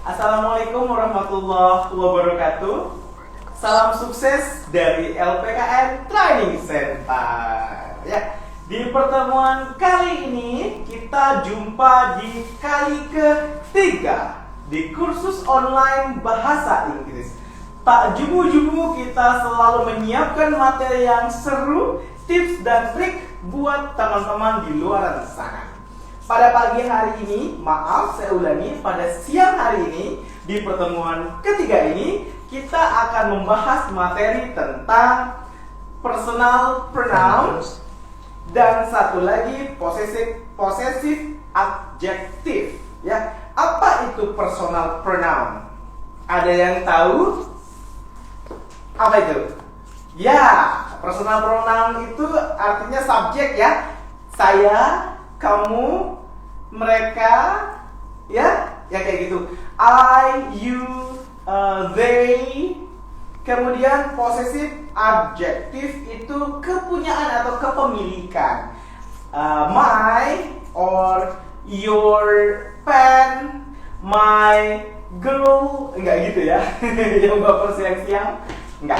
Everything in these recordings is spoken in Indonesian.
Assalamualaikum warahmatullahi wabarakatuh. Salam sukses dari LPKN Training Center. Ya, di pertemuan kali ini kita jumpa di kali ketiga di kursus online bahasa Inggris. Tak jubu-jubu kita selalu menyiapkan materi yang seru, tips dan trik buat teman-teman di luar sana. Pada pagi hari ini, maaf saya ulangi, pada siang hari ini di pertemuan ketiga ini kita akan membahas materi tentang personal pronouns dan satu lagi possessive adjective. Ya, apa itu personal pronoun? Ada yang tahu? Apa itu? Ya, personal pronoun itu artinya subjek ya. Saya, kamu, mereka, ya kayak gitu. I, you, they. Kemudian possessive adjective itu kepunyaan atau kepemilikan. My or your pen, my girl, enggak gitu ya. Yang baper siang-siang, enggak.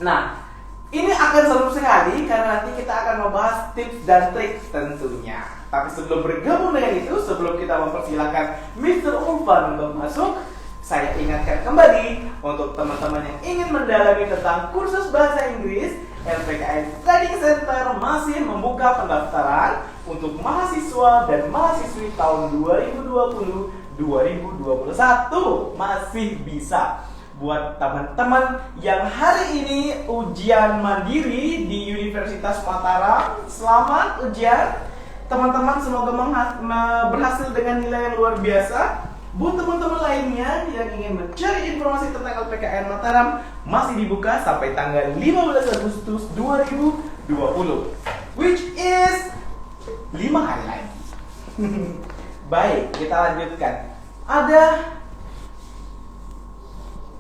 Nah, ini akan seru sekali karena nanti kita akan membahas tips dan trik tentunya. Tapi sebelum bergabung dengan itu, sebelum kita mempersilahkan Mr. Ulfan untuk masuk, saya ingatkan kembali untuk teman-teman yang ingin mendalami tentang kursus bahasa Inggris, LPKN Training Center masih membuka pendaftaran untuk mahasiswa dan mahasiswi tahun 2020-2021. Masih bisa. Buat teman-teman yang hari ini ujian mandiri di Universitas Mataram, selamat ujian. Teman-teman semoga berhasil dengan nilai yang luar biasa. Buat teman-teman lainnya yang ingin mencari informasi tentang LPKN Mataram, masih dibuka sampai tanggal 15 Agustus 2020, which is 5 hari lagi. Baik, kita lanjutkan. Ada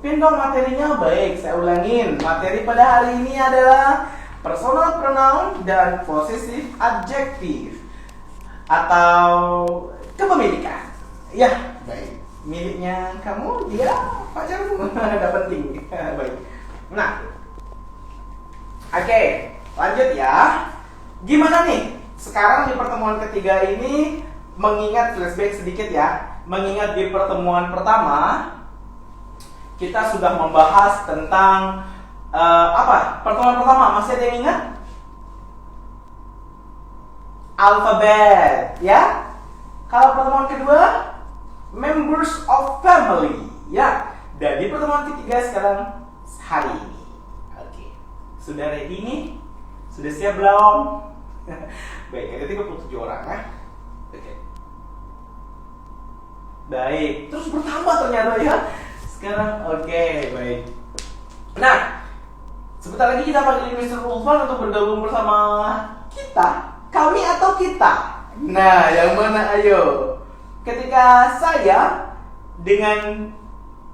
pindong materinya. Baik, saya ulangin. Materi pada hari ini adalah personal pronoun dan possessive adjective atau kepemilikan. Ya, baik. Miliknya kamu, dia, pacarmu. Ada penting. Baik. Nah, oke, lanjut ya. Gimana nih? Sekarang di pertemuan ketiga ini, mengingat flashback sedikit ya. Mengingat di pertemuan pertama kita sudah membahas tentang apa? Pertemuan pertama masih ada yang ingat? Alfabet, ya. Kalau pertemuan kedua, members of family, ya. Dan di pertemuan ketiga sekarang hari ini. Oke. Sudah ready nih? Sudah siap belum? Baik, ada 37 orang ya. Oke. Baik, terus bertambah ternyata ya. Sekarang oke, baik. Nah, sebentar lagi kita panggil Mr. Ulfan untuk bergabung bersama kita. Kami atau kita? Nah, yang mana ayo? Ketika saya dengan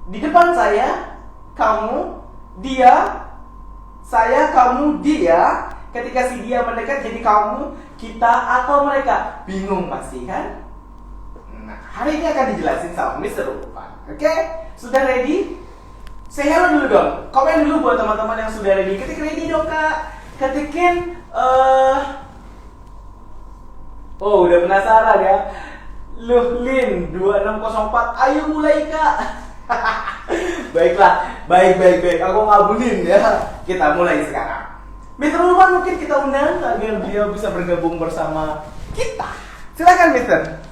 di depan saya, kamu, dia, saya, kamu, dia. Ketika si dia mendekat jadi kamu, kita atau mereka. Bingung pasti kan? Nah, hari ini akan dijelasin sama Mr. Ulfan. Oke? Sudah ready? Say hello dulu dong. Komen dulu buat teman-teman yang sudah ready. Ketik ready dong kak. Ketikin oh udah penasaran ya. Luhlin 2604. Ayo mulai kak. Baiklah. Baik. Aku ngabulin ya. Kita mulai sekarang. Mr. Ulfan mungkin kita undang agar dia bisa bergabung bersama kita. Silakan Mr.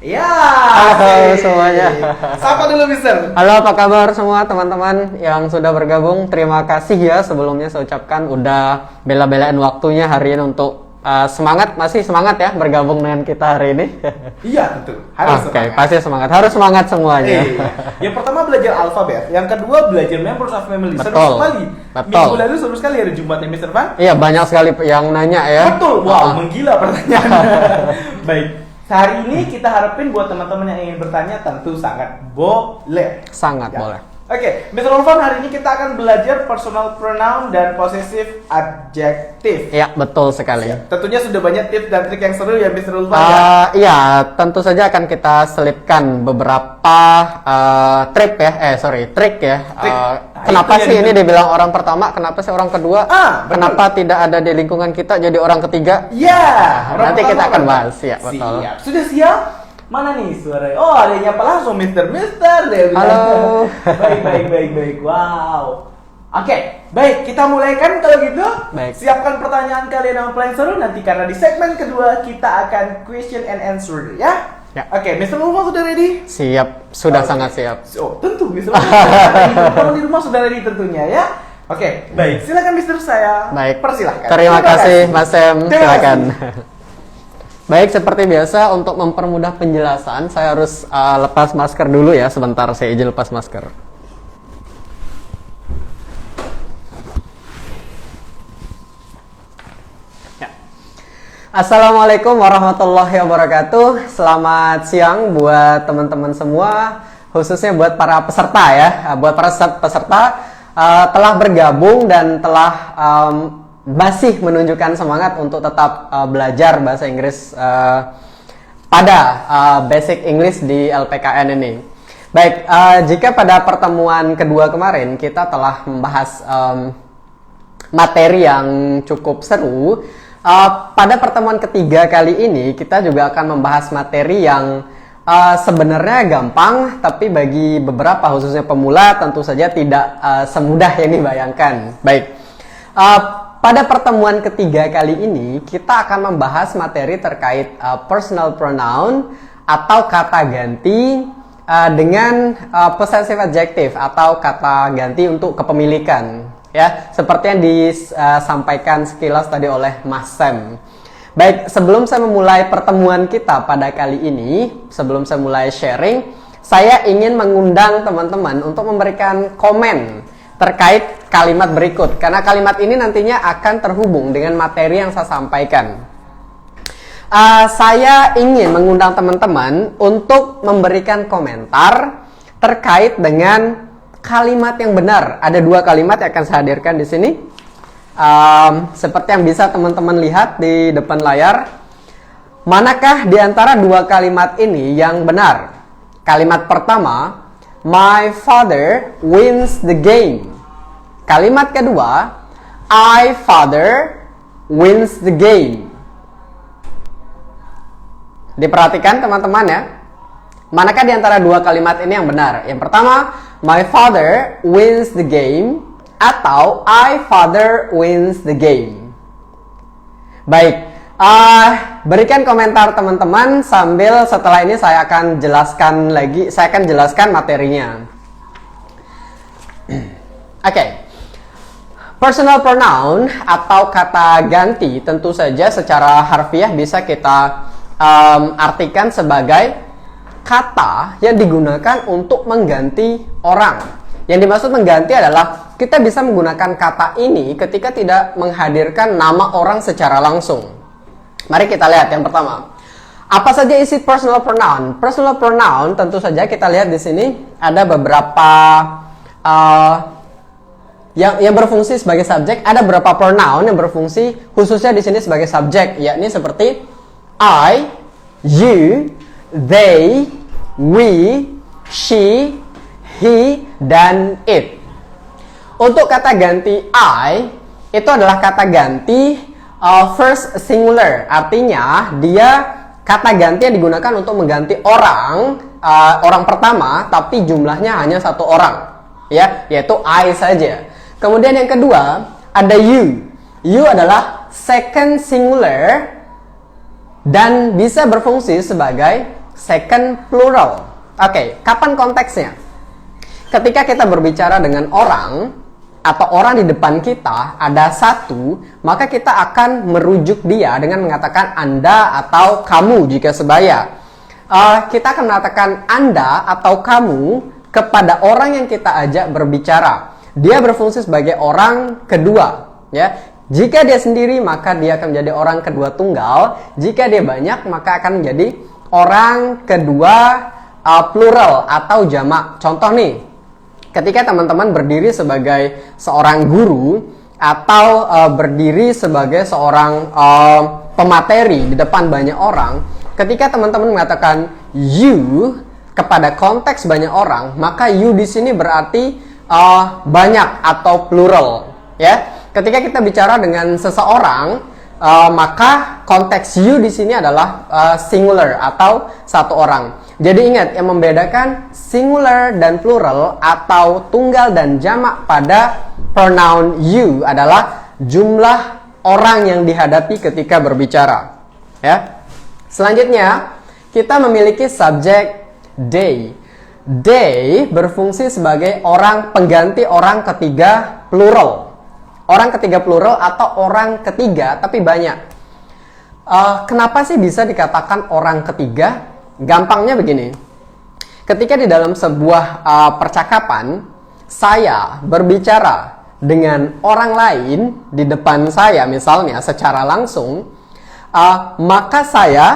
Ya, halo semuanya. Sapa dulu Mister. Halo, apa kabar semua teman-teman yang sudah bergabung? Terima kasih ya sebelumnya saya ucapkan udah bela-belain waktunya hari ini untuk masih semangat ya bergabung dengan kita hari ini. Iya betul. Harus Oke, pasti semangat. Harus semangat semuanya. Yang pertama belajar alfabet, yang kedua belajar members of family. Betul. Seru sekali. Betul. Minggu lalu seru sekali hari Jumatnya Mister Van. Iya, banyak sekali yang nanya ya. Betul. Wow, menggila pertanyaan. Baik. Hari ini kita harapin buat teman-teman yang ingin bertanya tentu sangat boleh. Sangat Ya. boleh. Oke, Mr. Ulfan, hari ini kita akan belajar personal pronoun dan possessive adjective. Ya, betul sekali. Tentunya sudah banyak tips dan trik yang seru ya Mr. Ulfan ya. Iya, tentu saja akan kita selipkan beberapa trik ya. Trik ya. Trik. Kenapa itu sih yang ini dibilang orang pertama? Kenapa sih orang kedua? Betul. Kenapa tidak ada di lingkungan kita jadi orang ketiga? Ya, Nanti kita akan bahas ya, betul. Siap. Sudah siap? Mana nih suaranya? Oh, ada yang nyapa langsung Mister dia bilang. Halo. Baik. Wow. Oke, baik, kita mulai kan kalau gitu. Baik. Siapkan pertanyaan kalian yang paling seru nanti karena di segmen kedua kita akan question and answer ya. Ya. Oke, Mr. Ulfa sudah ready? Siap, sudah Oke. sangat siap. Oh, tentu Mr. Ulfa sudah ready. Kalau di rumah sudah ready tentunya ya. Oke, baik. Silakan Mister, saya Baik. persilahkan. Terima kasih Mas Sam. Terima Silakan. kasih. Baik, seperti biasa untuk mempermudah penjelasan, saya harus lepas masker dulu ya. Sebentar, saya izin lepas masker. Ya. Assalamualaikum warahmatullahi wabarakatuh. Selamat siang buat teman-teman semua, khususnya buat para peserta ya. Buat para peserta telah bergabung dan telah masih menunjukkan semangat untuk tetap belajar bahasa Inggris pada Basic English di LPKN ini. Baik, jika pada pertemuan kedua kemarin kita telah membahas materi yang cukup seru, pada pertemuan ketiga kali ini kita juga akan membahas materi yang sebenarnya gampang, tapi bagi beberapa khususnya pemula tentu saja tidak semudah yang dibayangkan. Baik. Pada pertemuan ketiga kali ini, kita akan membahas materi terkait personal pronoun atau kata ganti dengan possessive adjective atau kata ganti untuk kepemilikan. Ya, seperti yang disampaikan sekilas tadi oleh Mas Sam. Baik, sebelum saya memulai pertemuan kita pada kali ini, sebelum saya mulai sharing, saya ingin mengundang teman-teman untuk memberikan komen terkait kalimat berikut, karena kalimat ini nantinya akan terhubung dengan materi yang saya sampaikan. Saya ingin mengundang teman-teman untuk memberikan komentar terkait dengan kalimat yang benar. Ada dua kalimat yang akan saya hadirkan di sini. Seperti yang bisa teman-teman lihat di depan layar. Manakah di antara dua kalimat ini yang benar? Kalimat pertama, my father wins the game. Kalimat kedua, I father wins the game. Diperhatikan teman-teman ya. Manakah di antara dua kalimat ini yang benar? Yang pertama, my father wins the game atau I father wins the game. Baik, berikan komentar teman-teman sambil setelah ini saya akan jelaskan materinya. Oke. Personal pronoun atau kata ganti tentu saja secara harfiah bisa kita artikan sebagai kata yang digunakan untuk mengganti orang. Yang dimaksud mengganti adalah kita bisa menggunakan kata ini ketika tidak menghadirkan nama orang secara langsung. Mari kita lihat yang pertama. Apa saja isi personal pronoun? Personal pronoun tentu saja kita lihat di sini ada beberapa yang berfungsi sebagai subjek. Ada beberapa pronoun yang berfungsi khususnya di sini sebagai subjek, yakni seperti I, you, they, we, she, he, dan it. Untuk kata ganti I, itu adalah kata ganti first singular. Artinya dia kata ganti yang digunakan untuk mengganti orang pertama, tapi jumlahnya hanya satu orang, ya, yaitu I saja. Kemudian yang kedua ada you. You adalah second singular dan bisa berfungsi sebagai second plural. Oke, kapan konteksnya? Ketika kita berbicara dengan orang atau orang di depan kita ada satu, maka kita akan merujuk dia dengan mengatakan Anda atau kamu jika sebaya. Kita akan mengatakan Anda atau kamu kepada orang yang kita ajak berbicara. Dia berfungsi sebagai orang kedua, ya. Jika dia sendiri maka dia akan menjadi orang kedua tunggal. Jika dia banyak maka akan menjadi orang kedua plural atau jamak. Contoh nih, Ketika teman-teman berdiri sebagai seorang guru atau berdiri sebagai seorang pemateri di depan banyak orang, ketika teman-teman mengatakan you kepada konteks banyak orang, maka you di sini berarti banyak atau plural, ya. Ketika kita bicara dengan seseorang, maka konteks you di sini adalah singular atau satu orang. Jadi ingat, yang membedakan singular dan plural atau tunggal dan jamak pada pronoun you adalah jumlah orang yang dihadapi ketika berbicara. Ya. Selanjutnya, kita memiliki subjek they. They berfungsi sebagai orang pengganti orang ketiga plural. Orang ketiga plural atau orang ketiga tapi banyak. Kenapa sih bisa dikatakan orang ketiga? Gampangnya begini. Ketika di dalam sebuah percakapan, saya berbicara dengan orang lain di depan saya misalnya secara langsung, maka saya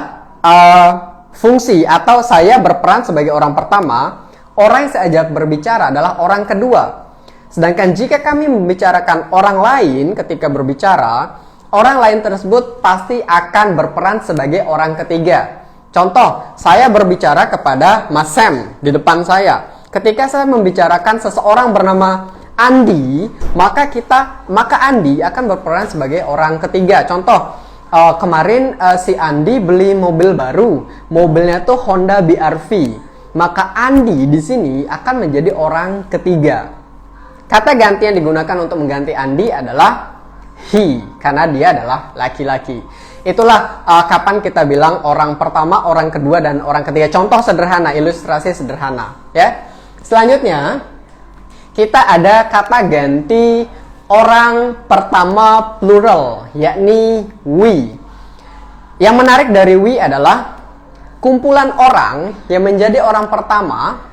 fungsi atau saya berperan sebagai orang pertama, orang yang saya ajak berbicara adalah orang kedua. Sedangkan jika kami membicarakan orang lain ketika berbicara, orang lain tersebut pasti akan berperan sebagai orang ketiga. Contoh, saya berbicara kepada Mas Sam di depan saya. Ketika saya membicarakan seseorang bernama Andi, maka Andi akan berperan sebagai orang ketiga. Contoh, kemarin si Andi beli mobil baru, mobilnya tuh Honda BR-V. Maka Andi di sini akan menjadi orang ketiga. Kata ganti yang digunakan untuk mengganti Andi adalah he, karena dia adalah laki-laki. Itulah kapan kita bilang orang pertama, orang kedua, dan orang ketiga. Contoh sederhana, ilustrasi sederhana. Ya. Selanjutnya, kita ada kata ganti orang pertama plural, yakni we. Yang menarik dari we adalah kumpulan orang yang menjadi orang pertama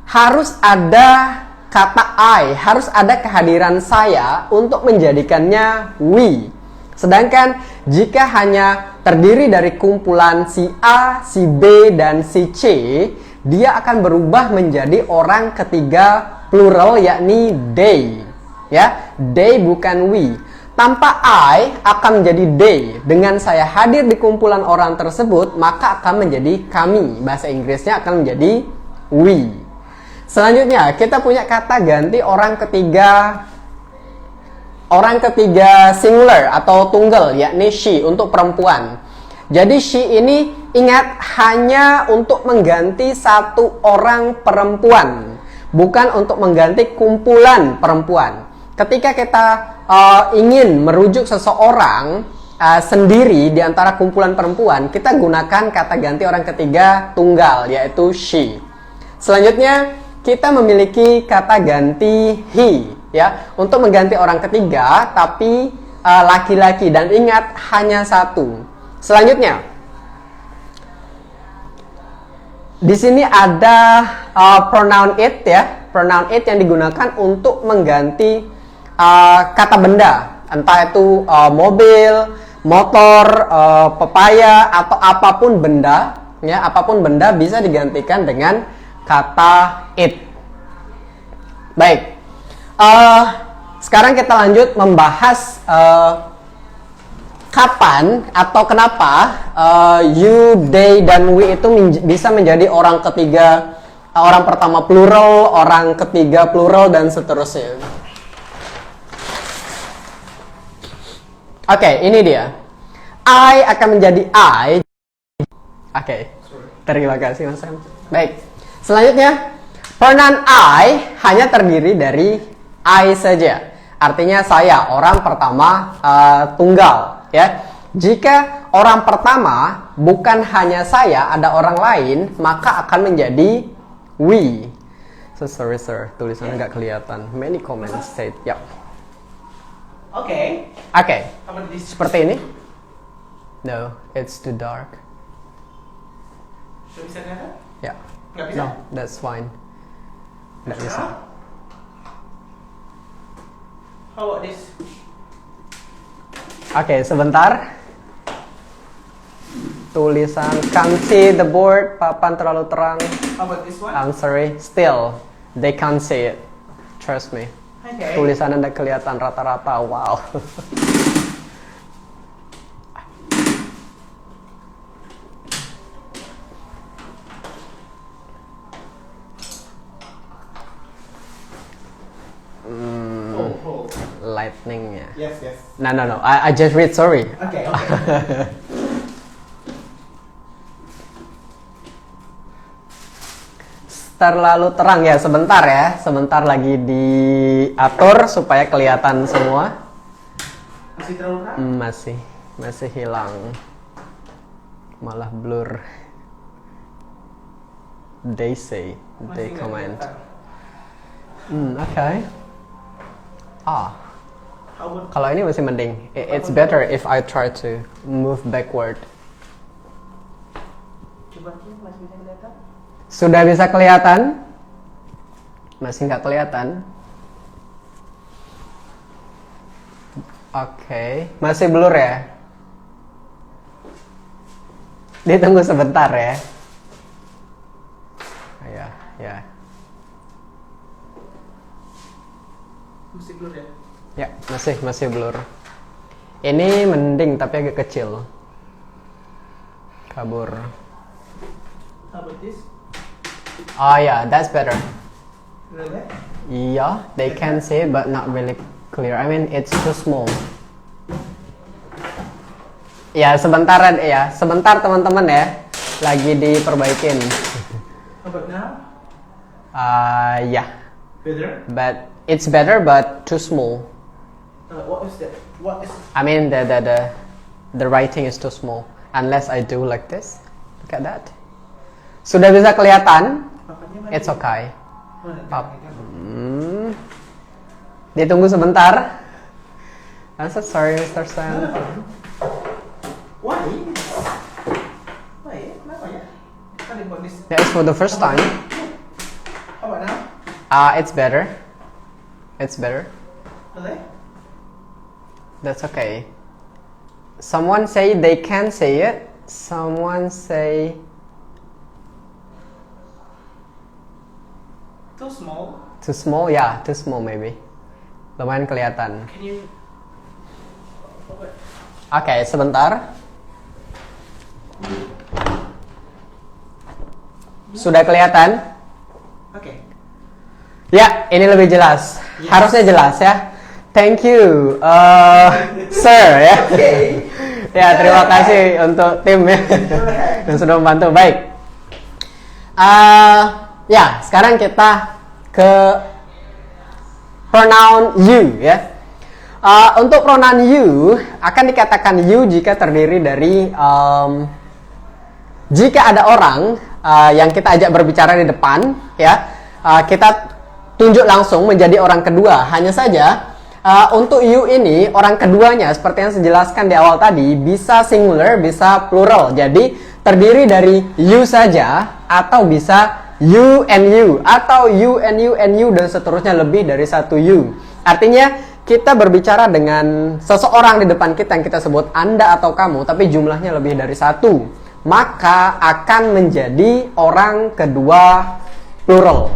harus ada kata I, harus ada kehadiran saya untuk menjadikannya we. Sedangkan jika hanya terdiri dari kumpulan si A, si B, dan si C, dia akan berubah menjadi orang ketiga plural, yakni they. Ya, they bukan we. Tanpa I akan menjadi they. Dengan saya hadir di kumpulan orang tersebut, maka akan menjadi kami. Bahasa Inggrisnya akan menjadi we. Selanjutnya, kita punya kata ganti orang ketiga singular atau tunggal, yakni she untuk perempuan. Jadi she ini ingat hanya untuk mengganti satu orang perempuan, bukan untuk mengganti kumpulan perempuan. Ketika kita ingin merujuk seseorang sendiri di antara kumpulan perempuan, kita gunakan kata ganti orang ketiga tunggal, yaitu she. Selanjutnya, kita memiliki kata ganti he, ya, untuk mengganti orang ketiga tapi laki-laki, dan ingat hanya satu. Selanjutnya, di sini ada pronoun it, ya, pronoun it yang digunakan untuk mengganti kata benda, entah itu mobil, motor, pepaya, atau apapun benda, ya, apapun benda bisa digantikan dengan kata it. Baik, sekarang kita lanjut membahas kapan atau kenapa you, they, dan we itu bisa menjadi orang ketiga, orang pertama plural, orang ketiga plural, dan seterusnya. Oke, ini dia. I akan menjadi I. Oke, terima kasih Mas Sam. Baik, selanjutnya pronoun I hanya terdiri dari I saja. Artinya saya, orang pertama tunggal, ya. Jika orang pertama bukan hanya saya, ada orang lain, maka akan menjadi we. So sorry sir, tulisannya nggak kelihatan. Many comments said, yep. Oke. Oke. Seperti ini? No, it's too dark. Sudah bisa kelihatan? Ya. Nggak bisa? No, that's fine. Nggak bisa. How about this? Oke, sebentar. Tulisan can't see the board, papan terlalu terang. How about this one? I'm sorry, still. They can't see it. Trust me. Okay. Tulisannya udah kelihatan rata-rata. Wow. Oh. Lightning-nya. Yes. No. I just read. Sorry. Okay. Terlalu terang ya, sebentar lagi diatur supaya kelihatan semua. Masih terlalu terang? Masih hilang, malah blur. They say, they Masih nggak comment. kelihatan. Okay. How about Kalau ini masih mending. It's better if I try to move backward. coba masih bisa kelihatan? Sudah bisa kelihatan? Masih nggak kelihatan? Oke, masih blur ya? Ditunggu sebentar ya. Ya. Masih blur ya? Ya, masih blur. Ini mending tapi agak kecil. Kabur. How about this? Oh yeah, that's better. Really? Yeah, they can see but not really clear. I mean, it's too small. Ya, sebentar teman-teman ya. Lagi diperbaikin. How about now? Yeah, Better? but it's better but too small. What is that? What is? I mean, the writing is too small. Unless I do like this. Look at that. Sudah bisa kelihatan? Papanya mana? It's okay. Mana? Ditunggu sebentar. I'm so sorry, Mr. Sam. Why? Kenapa ya? Kan dibuat this. Yeah, it's for the first time. How about now? It's better. It's better. Really? That's okay. Someone say they can say it. Someone say Too small. too small. Yeah, too small maybe. Lumayan kelihatan. Can you? Oke, sebentar. Sudah kelihatan? Okay. Ya, ini lebih jelas. Yes. Harusnya jelas ya. Thank you, sir ya. Okay. Ya, terima kasih untuk tim ya yang sudah membantu. Baik. Ya, sekarang kita ke pronoun you ya. Untuk pronoun you akan dikatakan you jika terdiri dari jika ada orang yang kita ajak berbicara di depan ya, kita tunjuk langsung menjadi orang kedua. Hanya saja untuk you ini orang keduanya seperti yang saya jelaskan di awal tadi bisa singular, bisa plural. Jadi terdiri dari you saja atau bisa you and you atau you and you and you dan seterusnya lebih dari satu you. Artinya kita berbicara dengan seseorang di depan kita yang kita sebut Anda atau kamu, tapi jumlahnya lebih dari satu, maka akan menjadi orang kedua plural.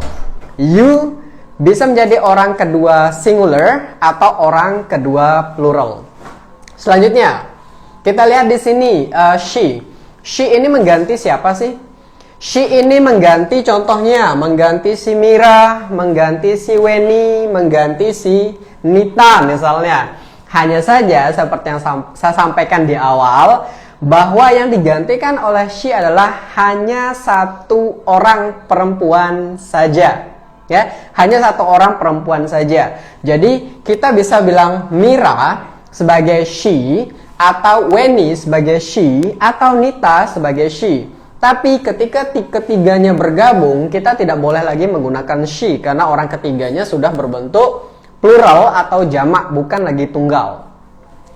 You bisa menjadi orang kedua singular atau orang kedua plural. Selanjutnya, kita lihat di sini she. She ini mengganti siapa sih? She ini mengganti contohnya, mengganti si Mira, mengganti si Weni, mengganti si Nita misalnya. Hanya saja seperti yang saya sampaikan di awal, bahwa yang digantikan oleh she adalah hanya satu orang perempuan saja. Ya, hanya satu orang perempuan saja. Jadi kita bisa bilang Mira sebagai she, atau Weni sebagai she, atau Nita sebagai she. Tapi ketika ketiganya bergabung, kita tidak boleh lagi menggunakan she karena orang ketiganya sudah berbentuk plural atau jamak, bukan lagi tunggal.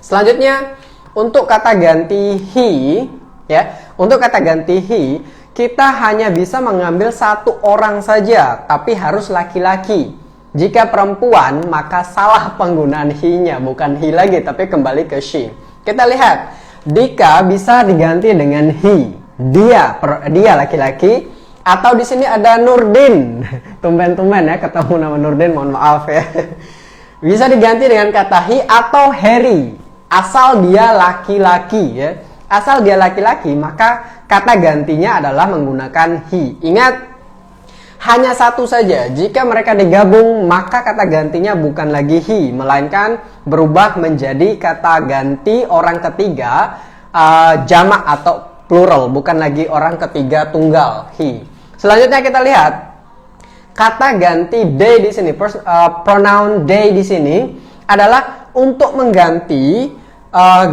Selanjutnya, untuk kata ganti he, ya, untuk kata ganti he, kita hanya bisa mengambil satu orang saja, tapi harus laki-laki. Jika perempuan, maka salah penggunaan he-nya, bukan he lagi, tapi kembali ke she. Kita lihat, Dika bisa diganti dengan he, dia laki-laki, Atau di sini ada Nurdin. Tumben-tumben ya ketemu nama Nurdin, mohon maaf ya. Bisa diganti dengan kata he atau Harry. Asal dia laki-laki ya. Asal dia laki-laki, maka kata gantinya adalah menggunakan he. Ingat, hanya satu saja. Jika mereka digabung, maka kata gantinya bukan lagi he, melainkan berubah menjadi kata ganti orang ketiga jamak atau plural, bukan lagi orang ketiga tunggal, he. Selanjutnya kita lihat kata ganti they di sini, pronoun they di sini adalah untuk mengganti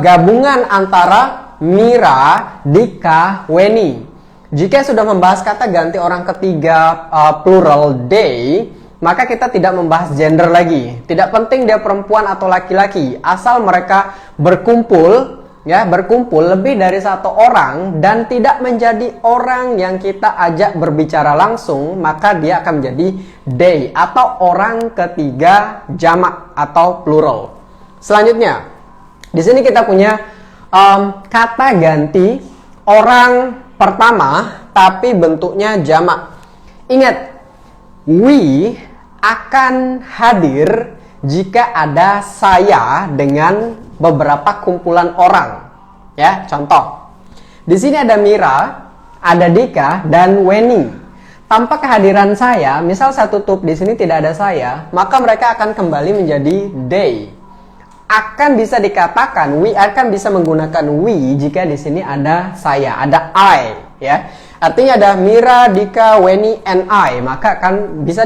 gabungan antara Mira, Dika, Weni. Jika sudah membahas kata ganti orang ketiga plural they, maka kita tidak membahas gender lagi. Tidak penting dia perempuan atau laki-laki, asal mereka berkumpul lebih dari satu orang dan tidak menjadi orang yang kita ajak berbicara langsung, maka dia akan menjadi they atau orang ketiga jamak atau plural. Selanjutnya, di sini kita punya kata ganti orang pertama tapi bentuknya jamak. Ingat, we akan hadir jika ada saya dengan beberapa kumpulan orang. Ya, contoh. Di sini ada Mira, ada Dika, dan Weni. Tanpa kehadiran saya, misal satu tutup di sini tidak ada saya, maka mereka akan kembali menjadi they. Akan bisa dikatakan, we akan bisa menggunakan we jika di sini ada saya, ada I, ya. Artinya ada Mira, Dika, Weni, and I, maka akan bisa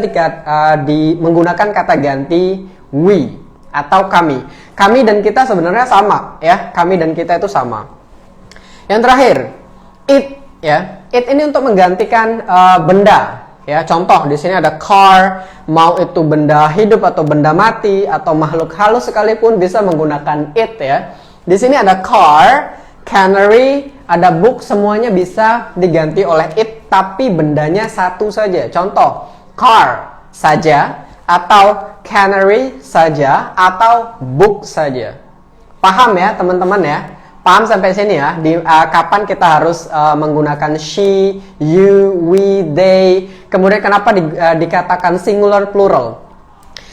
menggunakan kata ganti we atau kami. Kami dan kita sebenarnya sama, ya. Kami dan kita itu sama. Yang terakhir, it, ya. It ini untuk menggantikan benda. Ya, contoh di sini ada car, mau itu benda hidup atau benda mati atau makhluk halus sekalipun bisa menggunakan it ya. Di sini ada car, canary, ada book, semuanya bisa diganti oleh it tapi bendanya satu saja. Contoh, car saja atau canary saja atau book saja. Paham ya teman-teman ya? Paham sampai sini ya, kapan kita harus menggunakan she, you, we, they. Kemudian kenapa dikatakan singular plural?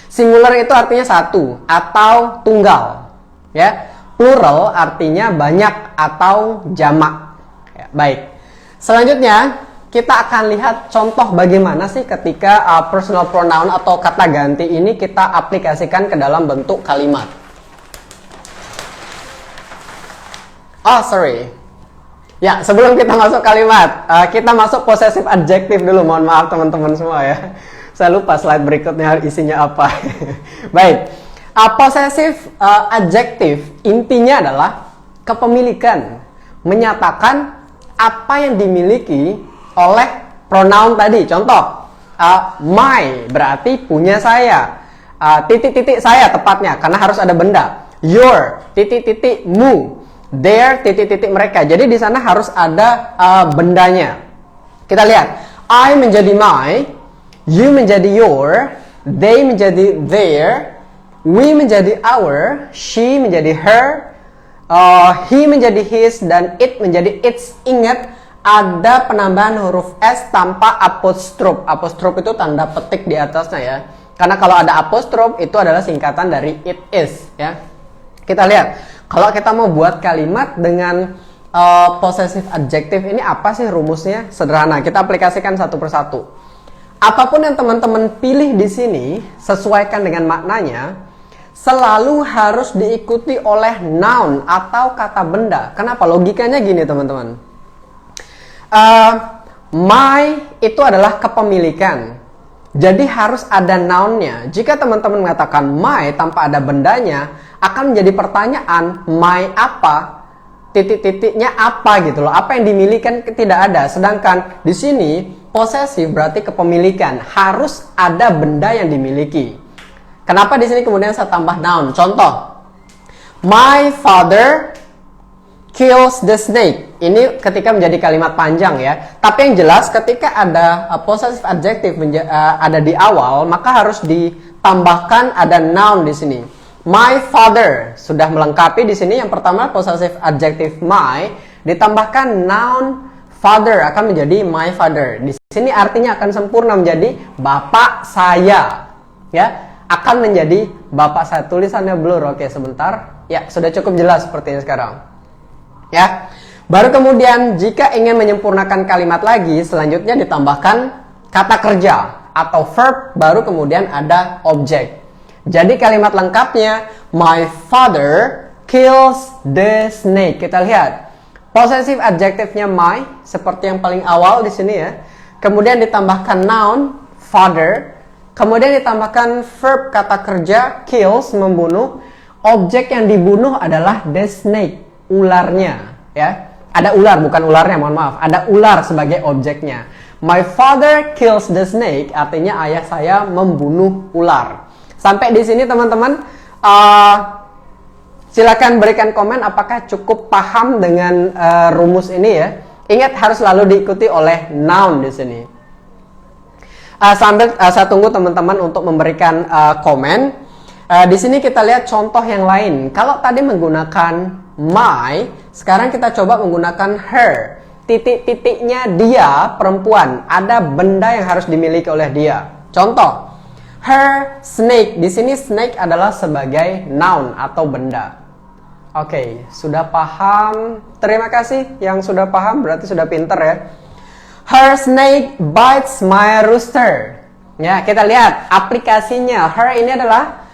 Singular itu artinya satu atau tunggal, ya. Plural artinya banyak atau jamak. Ya, baik. Selanjutnya kita akan lihat contoh bagaimana sih ketika personal pronoun atau kata ganti ini kita aplikasikan ke dalam bentuk kalimat. Oh, sorry. Ya, sebelum kita masuk kalimat, kita masuk possessive adjective dulu. Mohon maaf teman-teman semua ya. Saya lupa slide berikutnya isinya apa. Baik. Possessive adjective intinya adalah kepemilikan. Menyatakan apa yang dimiliki oleh pronoun tadi. Contoh, my berarti punya saya. Titik-titik saya tepatnya, karena harus ada benda. Your, titik-titik mu. Their, titik-titik mereka. Jadi di sana harus ada bendanya. Kita lihat. I menjadi my, you menjadi your, they menjadi their, we menjadi our, she menjadi her, he menjadi his, dan it menjadi its. Ingat, ada penambahan huruf S tanpa apostrof. Apostrof itu tanda petik di atasnya ya. Karena kalau ada apostrof itu adalah singkatan dari it is ya. Kita lihat. Kalau kita mau buat kalimat dengan possessive adjective ini apa sih rumusnya? Sederhana, kita aplikasikan satu persatu. Apapun yang teman-teman pilih di sini, sesuaikan dengan maknanya, selalu harus diikuti oleh noun atau kata benda. Kenapa? Logikanya gini teman-teman. My itu adalah kepemilikan. Jadi harus ada nounnya. Jika teman-teman mengatakan my tanpa ada bendanya, akan menjadi pertanyaan, my apa? Titik-titiknya apa gitu loh. Apa yang dimilikan tidak ada. Sedangkan di sini possessive berarti kepemilikan. Harus ada benda yang dimiliki. Kenapa di sini kemudian saya tambah noun? Contoh, my father kills the snake. Ini ketika menjadi kalimat panjang ya. Tapi yang jelas ketika ada possessive adjective ada di awal, maka harus ditambahkan ada noun di sini. My father sudah melengkapi di sini. Yang pertama possessive adjective my ditambahkan noun father akan menjadi my father. Di sini artinya akan sempurna menjadi bapak saya. Ya, akan menjadi bapak saya. Tulisannya blur. Oke, sebentar. Ya, sudah cukup jelas sepertinya sekarang. Ya. Baru kemudian jika ingin menyempurnakan kalimat lagi, selanjutnya ditambahkan kata kerja atau verb, baru kemudian ada objek. Jadi kalimat lengkapnya, my father kills the snake. Kita lihat. Possessive adjektifnya my, seperti yang paling awal di sini ya. Kemudian ditambahkan noun, father. Kemudian ditambahkan verb kata kerja, kills, membunuh. Objek yang dibunuh adalah the snake, ularnya. Ya, ada ular, bukan ularnya, mohon maaf. Ada ular sebagai objeknya. My father kills the snake, artinya ayah saya membunuh ular. Sampai di sini teman-teman, silakan berikan komen apakah cukup paham dengan rumus ini ya. Ingat harus selalu diikuti oleh noun di sini. Sambil saya tunggu teman-teman untuk memberikan komen. Di sini kita lihat contoh yang lain. Kalau tadi menggunakan my, sekarang kita coba menggunakan her. Titik-titiknya dia perempuan. Ada benda yang harus dimiliki oleh dia. Contoh, her snake. Di sini snake adalah sebagai noun atau benda. Oke, sudah paham. Terima kasih yang sudah paham, berarti sudah pinter ya. Her snake bites my rooster. Ya, kita lihat aplikasinya. Her ini adalah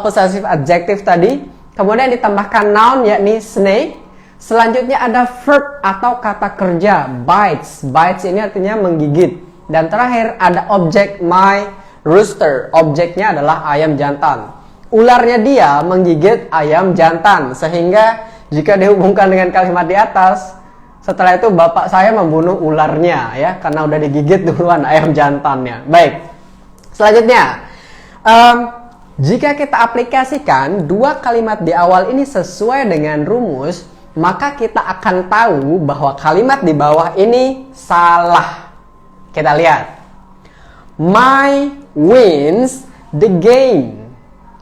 possessive adjective tadi. Kemudian ditambahkan noun yakni snake. Selanjutnya ada verb atau kata kerja bites. Bites ini artinya menggigit. Dan terakhir ada objek my rooster. Objeknya adalah ayam jantan. Ularnya dia menggigit ayam jantan, sehingga jika dihubungkan dengan kalimat di atas, setelah itu bapak saya membunuh ularnya ya, karena udah digigit duluan ayam jantannya. Baik, selanjutnya jika kita aplikasikan dua kalimat di awal ini sesuai dengan rumus, maka kita akan tahu bahwa kalimat di bawah ini salah. Kita lihat, my wins the game.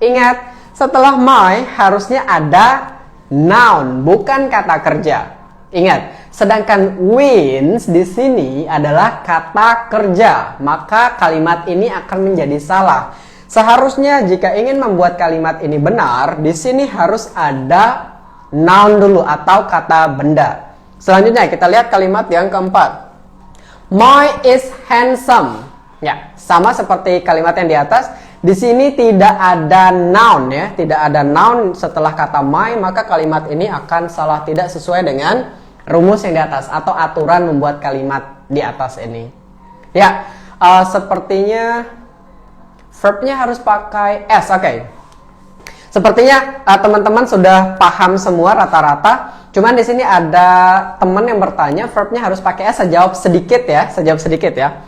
Ingat, setelah my harusnya ada noun, bukan kata kerja. Ingat, sedangkan wins di sini adalah kata kerja, maka kalimat ini akan menjadi salah. Seharusnya jika ingin membuat kalimat ini benar, di sini harus ada noun dulu atau kata benda. Selanjutnya kita lihat kalimat yang keempat. My is handsome. Ya, sama seperti kalimat yang di atas. Di sini tidak ada noun ya, tidak ada noun setelah kata my, maka kalimat ini akan salah, tidak sesuai dengan rumus yang di atas atau aturan membuat kalimat di atas ini. Ya, sepertinya verbnya harus pakai s. Oke. Sepertinya teman-teman sudah paham semua rata-rata. Cuman di sini ada teman yang bertanya verbnya harus pakai s. Saya jawab sedikit ya,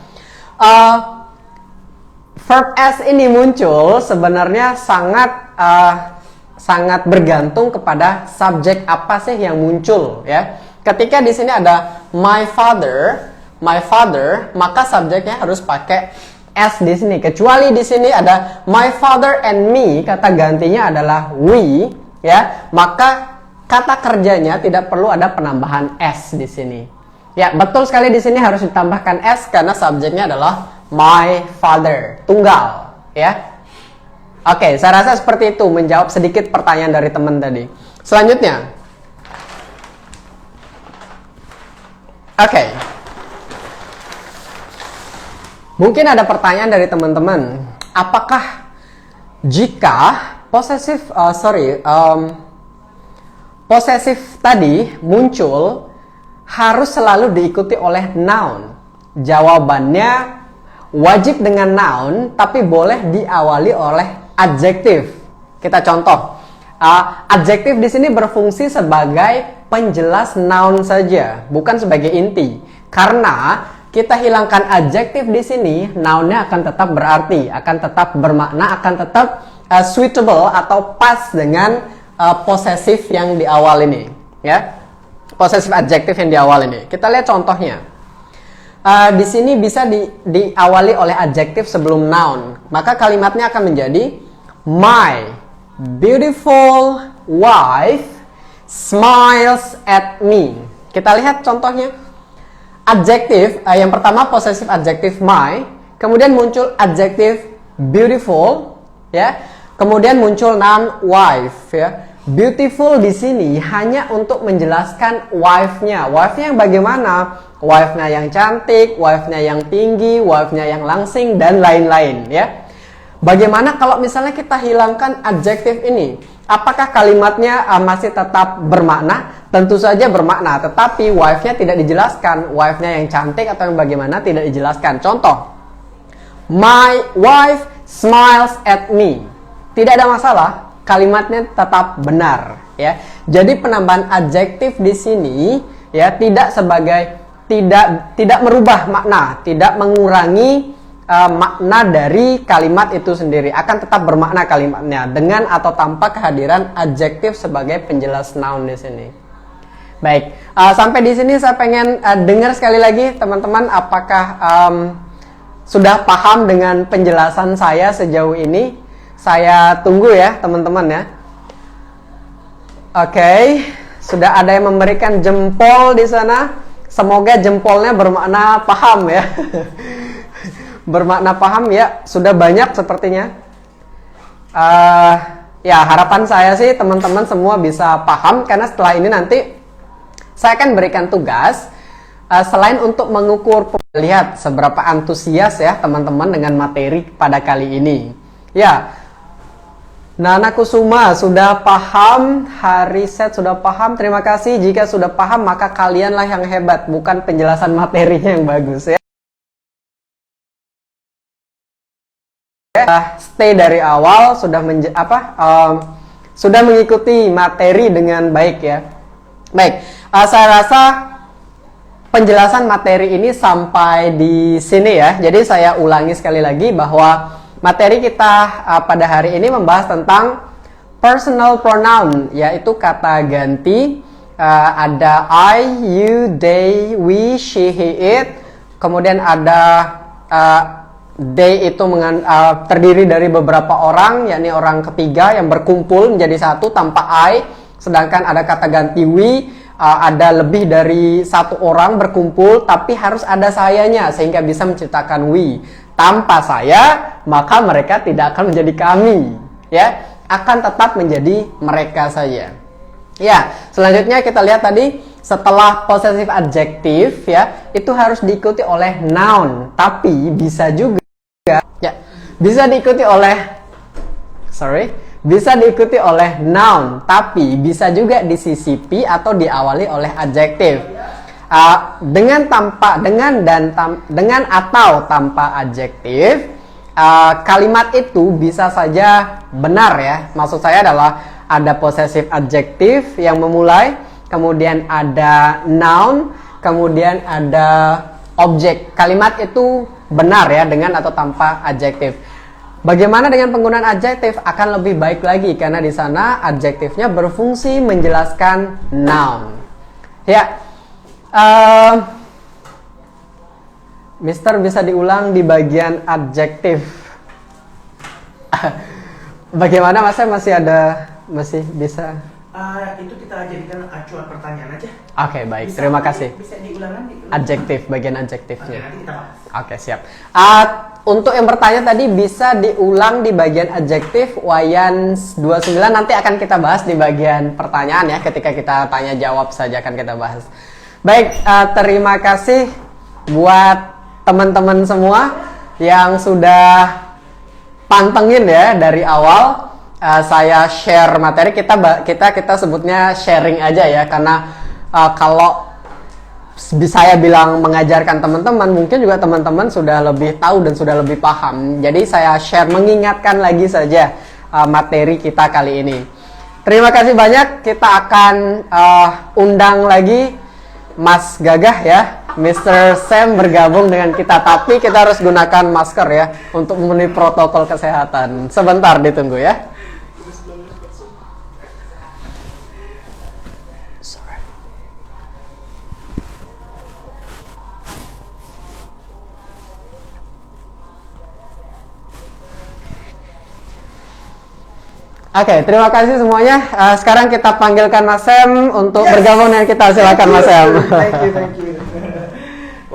verb S ini muncul sebenarnya sangat bergantung kepada subjek apa sih yang muncul ya. Ketika di sini ada my father, maka subjeknya harus pakai S di sini. Kecuali di sini ada my father and me, kata gantinya adalah we ya, maka kata kerjanya tidak perlu ada penambahan S di sini. Ya, betul sekali di sini harus ditambahkan S karena subjeknya adalah my father, tunggal, ya. Oke, saya rasa seperti itu menjawab sedikit pertanyaan dari teman tadi. Selanjutnya, oke, mungkin ada pertanyaan dari teman-teman. Apakah jika posesif tadi muncul harus selalu diikuti oleh noun? Jawabannya wajib dengan noun, tapi boleh diawali oleh adjektif. Kita contoh, adjektif di sini berfungsi sebagai penjelas noun saja, bukan sebagai inti. Karena kita hilangkan adjektif di sini, nounnya akan tetap berarti, akan tetap bermakna, akan tetap suitable atau pas dengan possessive yang di awal ini, ya. Possessive adjektif yang di awal ini. Kita lihat contohnya. Di sini bisa diawali oleh adjektif sebelum noun. Maka kalimatnya akan menjadi my beautiful wife smiles at me. Kita lihat contohnya. adjektif, yang pertama possessive adjective my, kemudian muncul adjektif beautiful, ya. Kemudian muncul noun wife, ya. Beautiful di sini hanya untuk menjelaskan wife-nya. Wife-nya yang bagaimana? Wife-nya yang cantik, wife-nya yang tinggi, wife-nya yang langsing, dan lain-lain, ya. Bagaimana kalau misalnya kita hilangkan adjektif ini? Apakah kalimatnya masih tetap bermakna? Tentu saja bermakna, tetapi wife-nya tidak dijelaskan. Wife-nya yang cantik atau yang bagaimana tidak dijelaskan. Contoh, my wife smiles at me. Tidak ada masalah, kalimatnya tetap benar, ya. Jadi penambahan adjektif di sini ya tidak merubah makna, tidak mengurangi makna dari kalimat itu sendiri, akan tetap bermakna kalimatnya dengan atau tanpa kehadiran adjektif sebagai penjelas noun di sini. Baik, sampai di sini saya pengen dengar sekali lagi teman-teman, apakah sudah paham dengan penjelasan saya sejauh ini? Saya tunggu ya teman-teman ya. Oke, sudah ada yang memberikan jempol di sana. Semoga jempolnya bermakna paham ya. Bermakna paham ya, sudah banyak sepertinya. Ya harapan saya sih teman-teman semua bisa paham, karena setelah ini nanti saya akan berikan tugas selain untuk mengukur, lihat seberapa antusias ya teman-teman dengan materi pada kali ini. Ya, Nana Kusuma sudah paham, Hariset sudah paham, terima kasih. Jika sudah paham maka kalianlah yang hebat, bukan penjelasan materinya yang bagus ya. Stay dari awal, sudah sudah mengikuti materi dengan baik ya. Baik, saya rasa penjelasan materi ini sampai di sini ya. Jadi saya ulangi sekali lagi bahwa materi kita pada hari ini membahas tentang personal pronoun, yaitu kata ganti. Ada I, you, they, we, she, he, it. Kemudian ada they itu terdiri dari beberapa orang, yakni orang ketiga yang berkumpul menjadi satu tanpa I. Sedangkan ada kata ganti we, ada lebih dari satu orang berkumpul tapi harus ada sayanya sehingga bisa menciptakan we. Tanpa saya maka mereka tidak akan menjadi kami, ya, akan tetap menjadi mereka saja. Ya, selanjutnya kita lihat tadi setelah possessive adjective ya, itu harus diikuti oleh noun, tapi bisa juga ya, bisa diikuti oleh noun, tapi bisa juga disisipi atau diawali oleh adjektif. Dengan atau tanpa adjektif, kalimat itu bisa saja benar ya. Maksud saya adalah ada possessive adjektif yang memulai, kemudian ada noun, kemudian ada objek. Kalimat itu benar ya dengan atau tanpa adjektif. Bagaimana dengan penggunaan adjektif? Akan lebih baik lagi karena di sana adjektifnya berfungsi menjelaskan noun. Ya, Mister bisa diulang di bagian adjektif. Bagaimana Mas? Masih bisa? Itu kita jadikan acuan pertanyaan aja. Oke, baik. Terima kasih. Bisa diulang nanti. Adjektif, bagian adjektifnya. Nanti kita bahas. Oke, siap. Untuk yang bertanya tadi bisa diulang di bagian adjektif Wayan 29, nanti akan kita bahas di bagian pertanyaan ya, ketika kita tanya jawab saja akan kita bahas. Baik, terima kasih buat teman-teman semua yang sudah pantengin ya dari awal. Saya share materi, kita sebutnya sharing aja ya, karena kalau saya bilang mengajarkan teman-teman, mungkin juga teman-teman sudah lebih tahu dan sudah lebih paham. Jadi saya share, mengingatkan lagi saja materi kita kali ini. Terima kasih banyak. Kita akan undang lagi Mas Gagah ya, Mr. Sam bergabung dengan kita, tapi kita harus gunakan masker ya untuk memenuhi protokol kesehatan. Sebentar ditunggu ya. Oke, terima kasih semuanya. Sekarang kita panggilkan Mas Sam untuk bergabung dengan kita. Silakan Mas Sam. Thank you.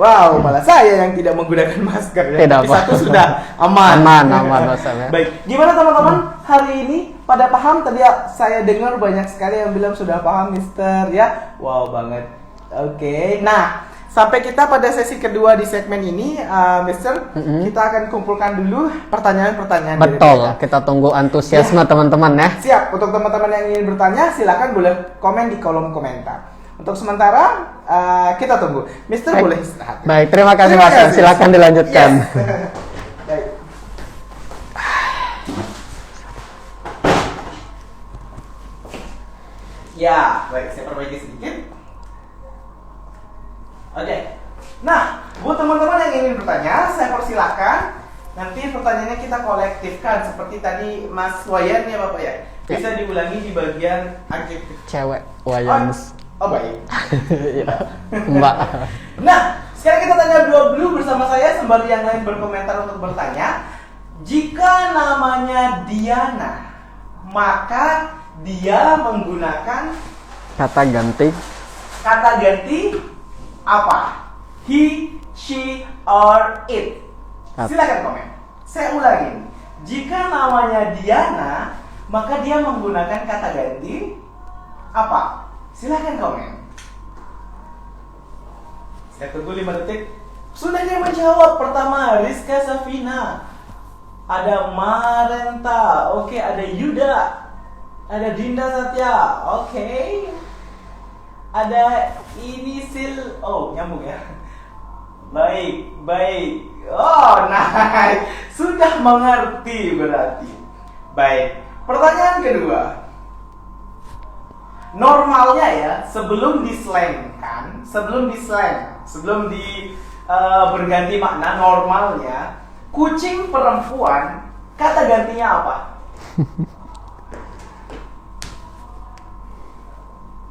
Wow, malah saya yang tidak menggunakan masker ya. Tidak Tapi apa. satu sudah aman. Aman Mas Sam ya. Baik, gimana teman-teman hari ini? Pada paham? Tadi saya dengar banyak sekali yang bilang sudah paham, Mister ya. Wow banget. Oke, nah sampai kita pada sesi kedua di segmen ini, Mister, kita akan kumpulkan dulu pertanyaan-pertanyaan. Betul, kita tunggu antusiasme teman-teman ya. Siap, untuk teman-teman yang ingin bertanya, silakan boleh komen di kolom komentar. Untuk sementara, kita tunggu. Mister Baik. boleh istirahat. Baik, terima kasih Mas Sam. Silakan dilanjutkan. Yes. Baik. Ya, baik, saya perbaiki sedikit. Oke. Nah, buat teman-teman yang ingin bertanya, saya persilakan. Nanti pertanyaannya kita kolektifkan seperti tadi Mas Wayan ya Bapak ya. Bisa diulangi di bagian adjektif. Cewek Wayans. Oh baik. Iya. Mbak. Nah, sekarang kita tanya dulu bersama saya sembari yang lain berkomentar untuk bertanya. Jika namanya Diana, maka dia menggunakan Kata ganti. kata ganti apa? He, she, or it. Silakan komen. Saya ulangin. Jika namanya Diana, maka dia menggunakan kata ganti apa? Silakan komen. Saya tunggu 5 detik. Sudah dia menjawab. Pertama, Rizka Safina. Ada Marenta. Oke, ada Yuda. Ada Dinda Satya. Oke. Ada Inisil. Oh, nyambung ya. Baik, baik. Oh, nice. Sudah mengerti berarti. Baik. Pertanyaan kedua. Normalnya ya, sebelum dislangkan, sebelum berganti makna normalnya, kucing perempuan kata gantinya apa?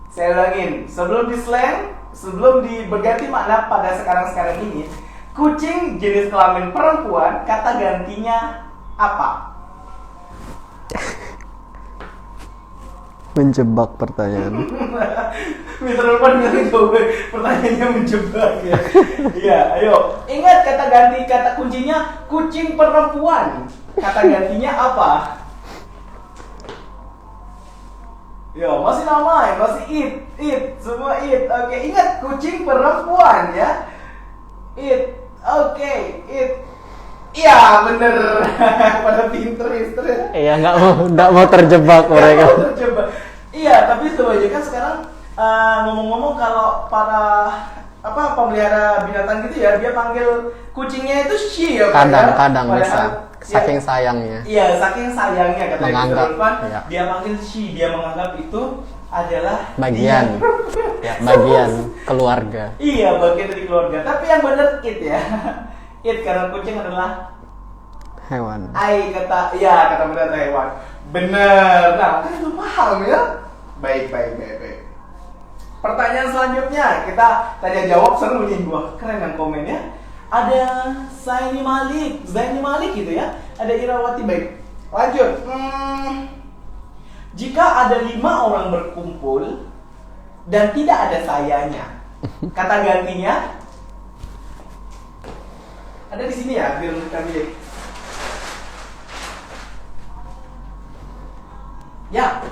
Saya ulangin, sebelum berganti makna pada sekarang ini, kucing jenis kelamin perempuan kata gantinya apa? Menjebak pertanyaan. Mr. Irfan bilang coba pertanyaannya menjebak ya. Iya, ayo. Ingat kata ganti, kata kuncinya kucing perempuan. Kata gantinya apa? Ya, masih nama, masih it, semua it. Oke, ingat kucing perempuan ya. It, oke, it. Iya, bener. Pada pinter, Mister. Iya, nggak mau terjebak mereka. Nggak mau terjebak. Iya, tapi itu aja kan sekarang ngomong-ngomong kalau para pemelihara binatang gitu ya, dia panggil kucingnya itu she ya. Kadang-kadang Padahal, bisa. Saking sayangnya. Iya, saking sayangnya kata Menganggap, Mr. Irfan, iya. dia panggil she, dia menganggap itu adalah Bagian. Ya, bagian keluarga. Iya, bagian dari keluarga. Tapi yang benar it ya. It karena kucing adalah Hewan. kata benar hewan. Bener. Nah, kan itu paham ya. Baik. Pertanyaan selanjutnya kita tanya jawab seru nih, gua keren yang komennya. Ada Zaini Malik gitu ya. Ada Irawati. Baik. Lanjut. Jika ada 5 orang berkumpul dan tidak ada sayanya, kata gantinya ada di sini ya, biar kami. Ya,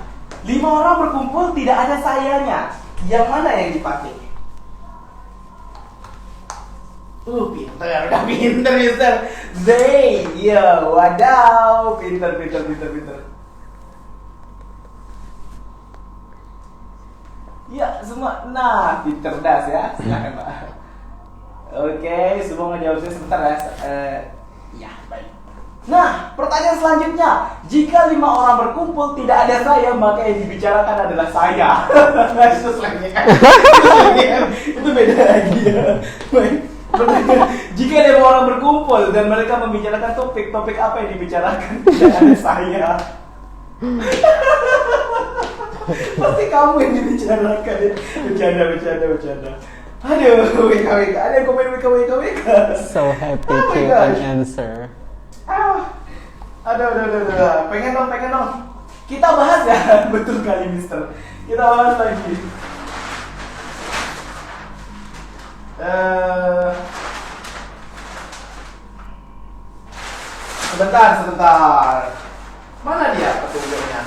5 orang berkumpul tidak ada sayanya. Yang mana yang dipakai? Pinter, udah pinter, Mister. Zay, ya, wadaw, pinter. Ya, semua, nah, pinter das ya. Silakan Pak. Oke, semua ngejawabnya sebentar ya. Ya, baik. Nah, pertanyaan selanjutnya. Jika 5 orang berkumpul tidak ada saya, maka yang dibicarakan adalah saya. Itu slangnya kan. Itu beda lagi ya. Baik. Jika 5 orang berkumpul dan mereka membicarakan topik apa yang dibicarakan, tidak ada saya. Pasti kamu yang dibicarakan ya. Bercanda. Aduh, WK. Ada yang komen WK. So happy to answer. Aduh. Pengen dong. Kita bahas ya. Betul kali, Mister. Kita bahas lagi. Sebentar. Mana dia petunjuknya?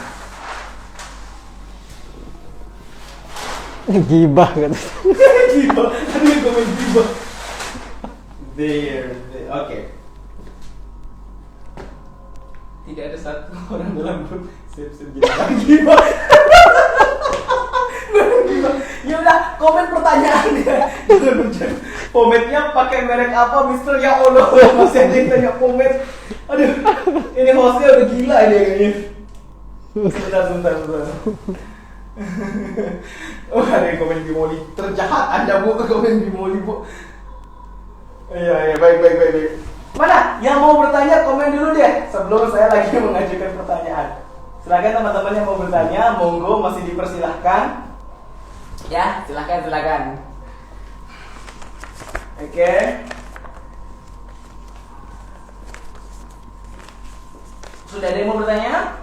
Gibah kan. Gibah. Tadi yang komen gibah. There. Oke. Tidak ada satu orang dalam grup siap-siap gibah. Ya udah, komen pertanyaannya. Jangan bercanda. Komennya pakai merek apa, Mister? Ya Allah, masih ada yang tanya komen. Aduh, ini hostnya udah gila ini kayaknya. Sebentar. Oh, ada yang komen Bimoli. Terjahat Anda, Bu, komen Bimoli, Bu. Iya, baik. Mana? Yang mau bertanya komen dulu deh sebelum saya lagi mengajukan pertanyaan. Silakan teman-teman yang mau bertanya, monggo masih dipersilahkan. Ya, silakan. Oke. Sudah ada yang mau bertanya?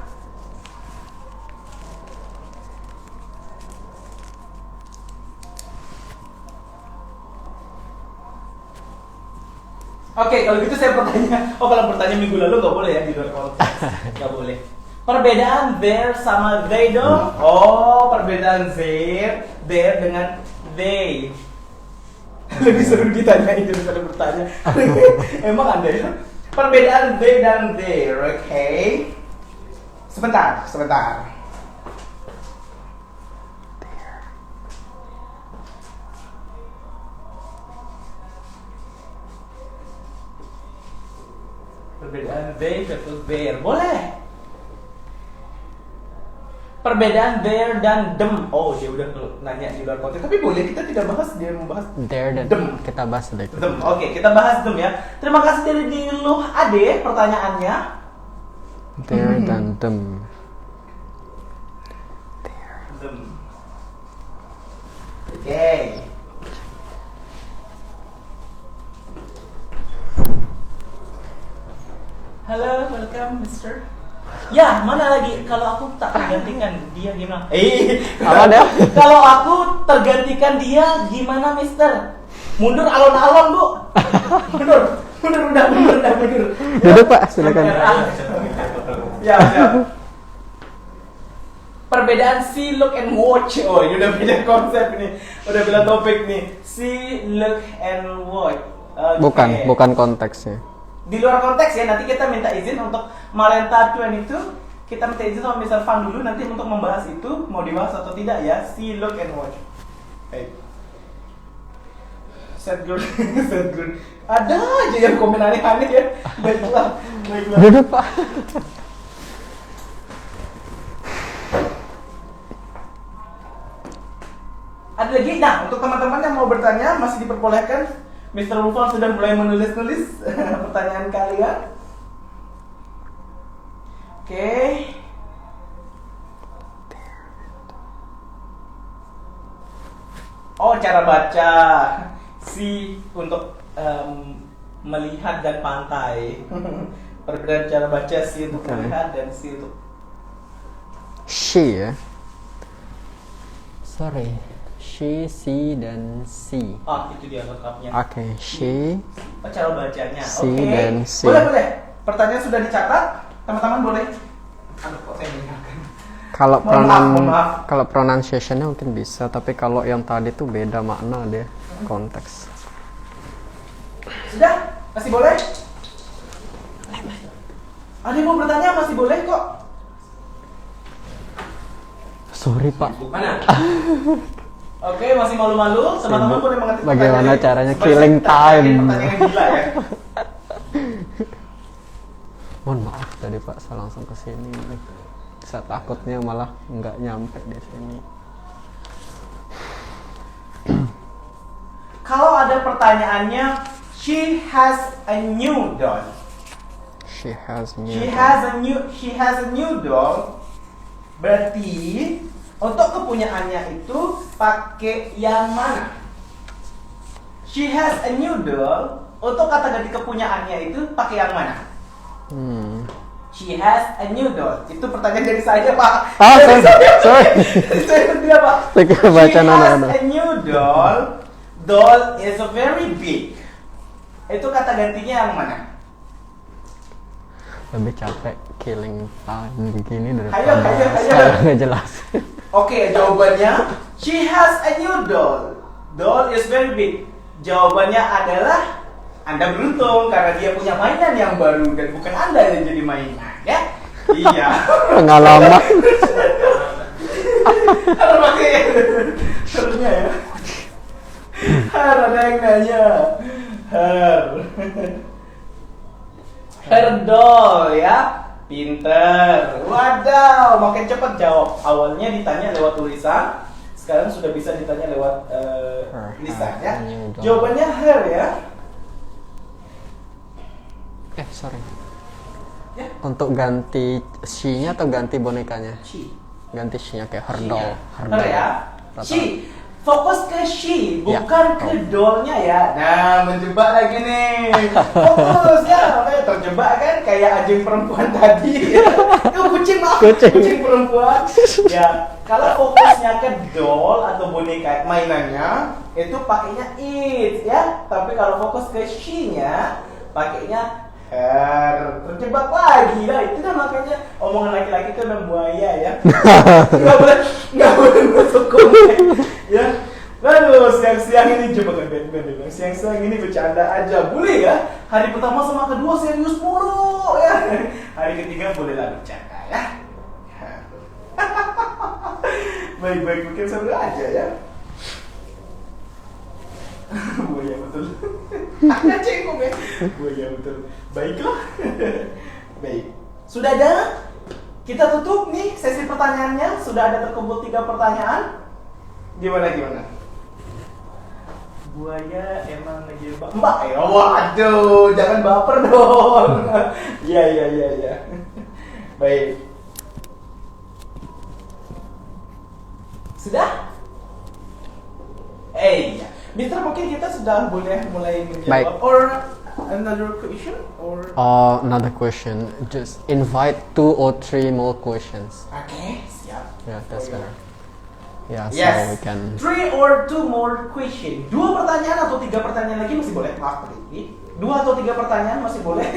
Oke, kalau gitu saya bertanya. Oh, kalau bertanya minggu lalu nggak boleh ya di luar konteks. Nggak boleh. Perbedaan there sama they dong? Oh, perbedaan there dengan they. Lebih seru ditanyain daripada bertanya. Emang Anda ya? Perbedaan they dan there, oke? Sebentar. Perbedaan they versus there, boleh. Perbedaan there dan them. Oh, dia udah nanya di luar konteks. Tapi boleh, kita tidak bahas, dia membahas There dan them. Kita bahas deh. Them. Oke, kita bahas them ya. Terima kasih dari Diluh Ade pertanyaannya. There dan them. Them. Oke. Halo, welcome, Mister. Ya, mana lagi? Kalau aku tak tergantikan dia gimana? Apa dia? Kalau aku tergantikan dia gimana, Mister? Mundur alon-alon, Bu. Mundur. Duduk, Pak, silakan. Ya. Perbedaan see, look, and watch. Oh, ini udah beda konsep nih. Udah beda topik nih. See, look, and watch. Okay. Bukan konteksnya. Di luar konteks ya, nanti kita minta izin untuk Marenta 22. Kita minta izin sama Mr. Fan dulu nanti untuk membahas itu, mau dibahas atau tidak ya. See, look, and watch. Baik. Set good. Ada aja yang komen aneh-aneh ya. Baiklah. Duduk, Pak. Ada lagi? Nah, untuk teman-teman yang mau bertanya masih diperbolehkan. Mr. Rufal sudah mulai menulis pertanyaan kalian. Oke. Oh, cara baca. Si untuk melihat dan pantai. Perbedaan cara baca si untuk melihat dan si untuk She ya. Sorry. She, she, dan si. Oh, itu dia lengkapnya. Oke, she. Oh, cara bacanya. Si Oke. dan si. Boleh. Pertanyaan sudah dicatat. Teman-teman boleh. Aduh, kok saya mengingatkan. Kalau pronunciation-nya mungkin bisa, tapi kalau yang tadi tuh beda makna dia, konteks. Sudah? Masih boleh? Ada yang mau bertanya masih boleh kok. Sorry, Pak. Mana? Oke, masih malu-malu. Teman-teman boleh mengetik bagaimana pertanyaan. caranya Supaya killing kita time. Pertanyaan gila ya. Mohon maaf tadi, Pak, saya langsung ke sini. Saya takutnya malah nggak nyampe di sini. Kalau ada pertanyaannya, she has a new doll. She has a new doll. Berarti untuk kepunyaannya itu pakai yang mana? She has a new doll. Untuk kata ganti kepunyaannya itu pakai yang mana? She has a new doll. Itu pertanyaan dari saya, Pak. Sorry. Saya tidak, Pak. Saya kira baca She has anak-anak. a new doll. Doll is a very big. Itu kata gantinya yang mana? Lebih capek killing time begini Ayo. saya nggak jelas. Oke, jawabannya she has a new doll. Doll is very big. Jawabannya adalah Anda beruntung karena dia punya mainan yang baru dan bukan Anda yang jadi mainan, ya? Iya. Pengalaman. Harus pakai harusnya ya. Ada yang nanya. Doll ya. Pinter. Wadaw, makin cepat jawab. Awalnya ditanya lewat tulisan, sekarang sudah bisa ditanya lewat lisan ya. Jawabannya her ya. Sorry. Ya. Untuk ganti she-nya atau ganti bonekanya? She. Ganti she-nya kayak her She doll. ya. Her ya. She. Fokus ke she, Ya. bukan ke dollnya ya. Nah, menjebak lagi nih. Fokus ya, makanya terjebak kan kayak anjing perempuan tadi. Itu kucing maaf, kucing perempuan. Ya, kalau fokusnya ke doll atau boneka mainannya, itu pakainya it ya. Tapi kalau fokus ke she-nya, pakainya her. Terjebak lagi lah. Itu kan makanya omongan laki-laki itu memang buaya ya. Nggak boleh masuk komen ya. Lalu siang-siang ini coba kan Batman ya. Siang-siang ini bercanda aja boleh ya. Hari pertama sama kedua serius mulu ya. Hari ketiga bolehlah bercanda ya. Baik-baik mungkin seru aja ya. Buaya betul. Ada cengkok ya. Buaya betul. Baiklah. Baik. Sudah ada? Kita tutup nih sesi pertanyaannya. Sudah ada terkumpul 3 pertanyaan. Gimana? Buaya emang ngejebak Mbak ya? Waduh, jangan baper dong. Iya. Baik. Sudah? Iya. Mister, mungkin kita sudah boleh mulai menjawab. Baik. Or another question? Or Another question. Just invite 2 or 3 more questions. Oke, siap. Yeah, that's better. Yeah, so Yes. we can. 3 or 2 more question. 2 pertanyaan atau 3 pertanyaan lagi masih boleh. Maaf ini. 2 atau 3 pertanyaan masih boleh.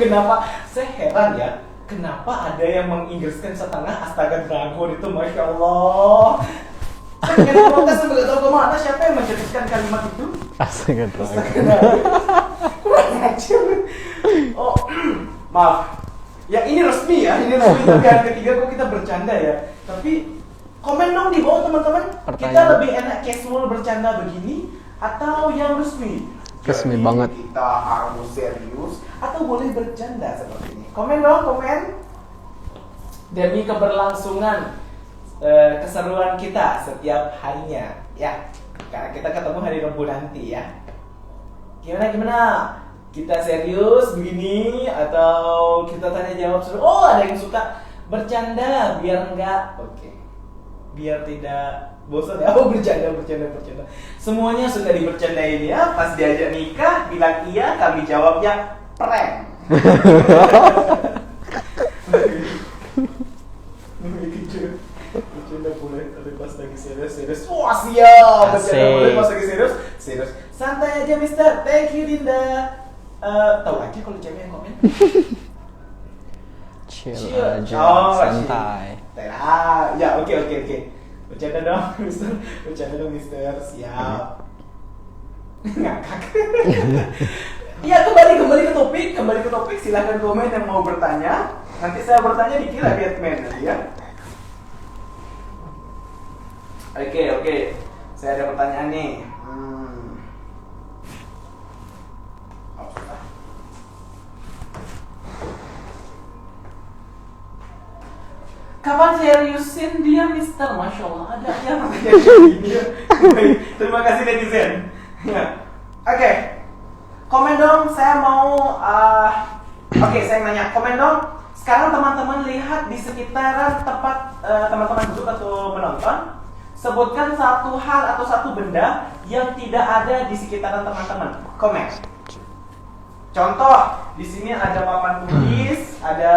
Kenapa? Saya heran ya. Kenapa ada yang menginggriskan setengah Astaga Dragon itu, Masya Allah. Saya pengen protes, saya nggak tahu kemana. Siapa yang mencetuskan kalimat itu? Astaga, Kurang ajar. Oh, maaf. Ya ini resmi ya, tapi hari ketiga kok kita bercanda ya. Tapi komen dong di bawah teman-teman. Kita lebih enak casual bercanda begini atau yang resmi? Resmi Jadi, banget. Kita harus serius atau boleh bercanda seperti ini? Komen dong, komen. Demi keberlangsungan keseruan kita setiap harinya, ya. Karena kita ketemu hari Rabu nanti ya. Gimana? Kita serius begini atau kita tanya jawab seru? Oh, ada yang suka bercanda biar enggak, oke. Biar tidak bosan ya. Oh, bercanda. Semuanya suka dibercandain ya. Pas diajak nikah, bilang iya, kami jawabnya prank. Bercanda boleh, tapi pas lagi serius. Wah, siap. Bercanda boleh, pas lagi serius. Santai aja, Mister. Thank you, Dinda. Tahu aja kalau cewek yang komen. Chill Chill. aja, santai. Ya, oke. Bercanda dong, Mister. Siap. Ngakak. Ya, kembali ke topik. Silahkan komen yang mau bertanya. Nanti saya bertanya dikira Batman nanti ya. Oke. Saya ada pertanyaan nih. Kapan seriusin dia, Mister? Masya Allah, ada aja makanya gini. Baik, terima kasih netizen. Oke. Komen dong, saya mau saya nanya, komen dong. Sekarang teman-teman lihat di sekitaran tempat teman-teman duduk atau menonton, sebutkan satu hal atau satu benda yang tidak ada di sekitaran teman-teman. Komen. Contoh, di sini ada papan tulis, ada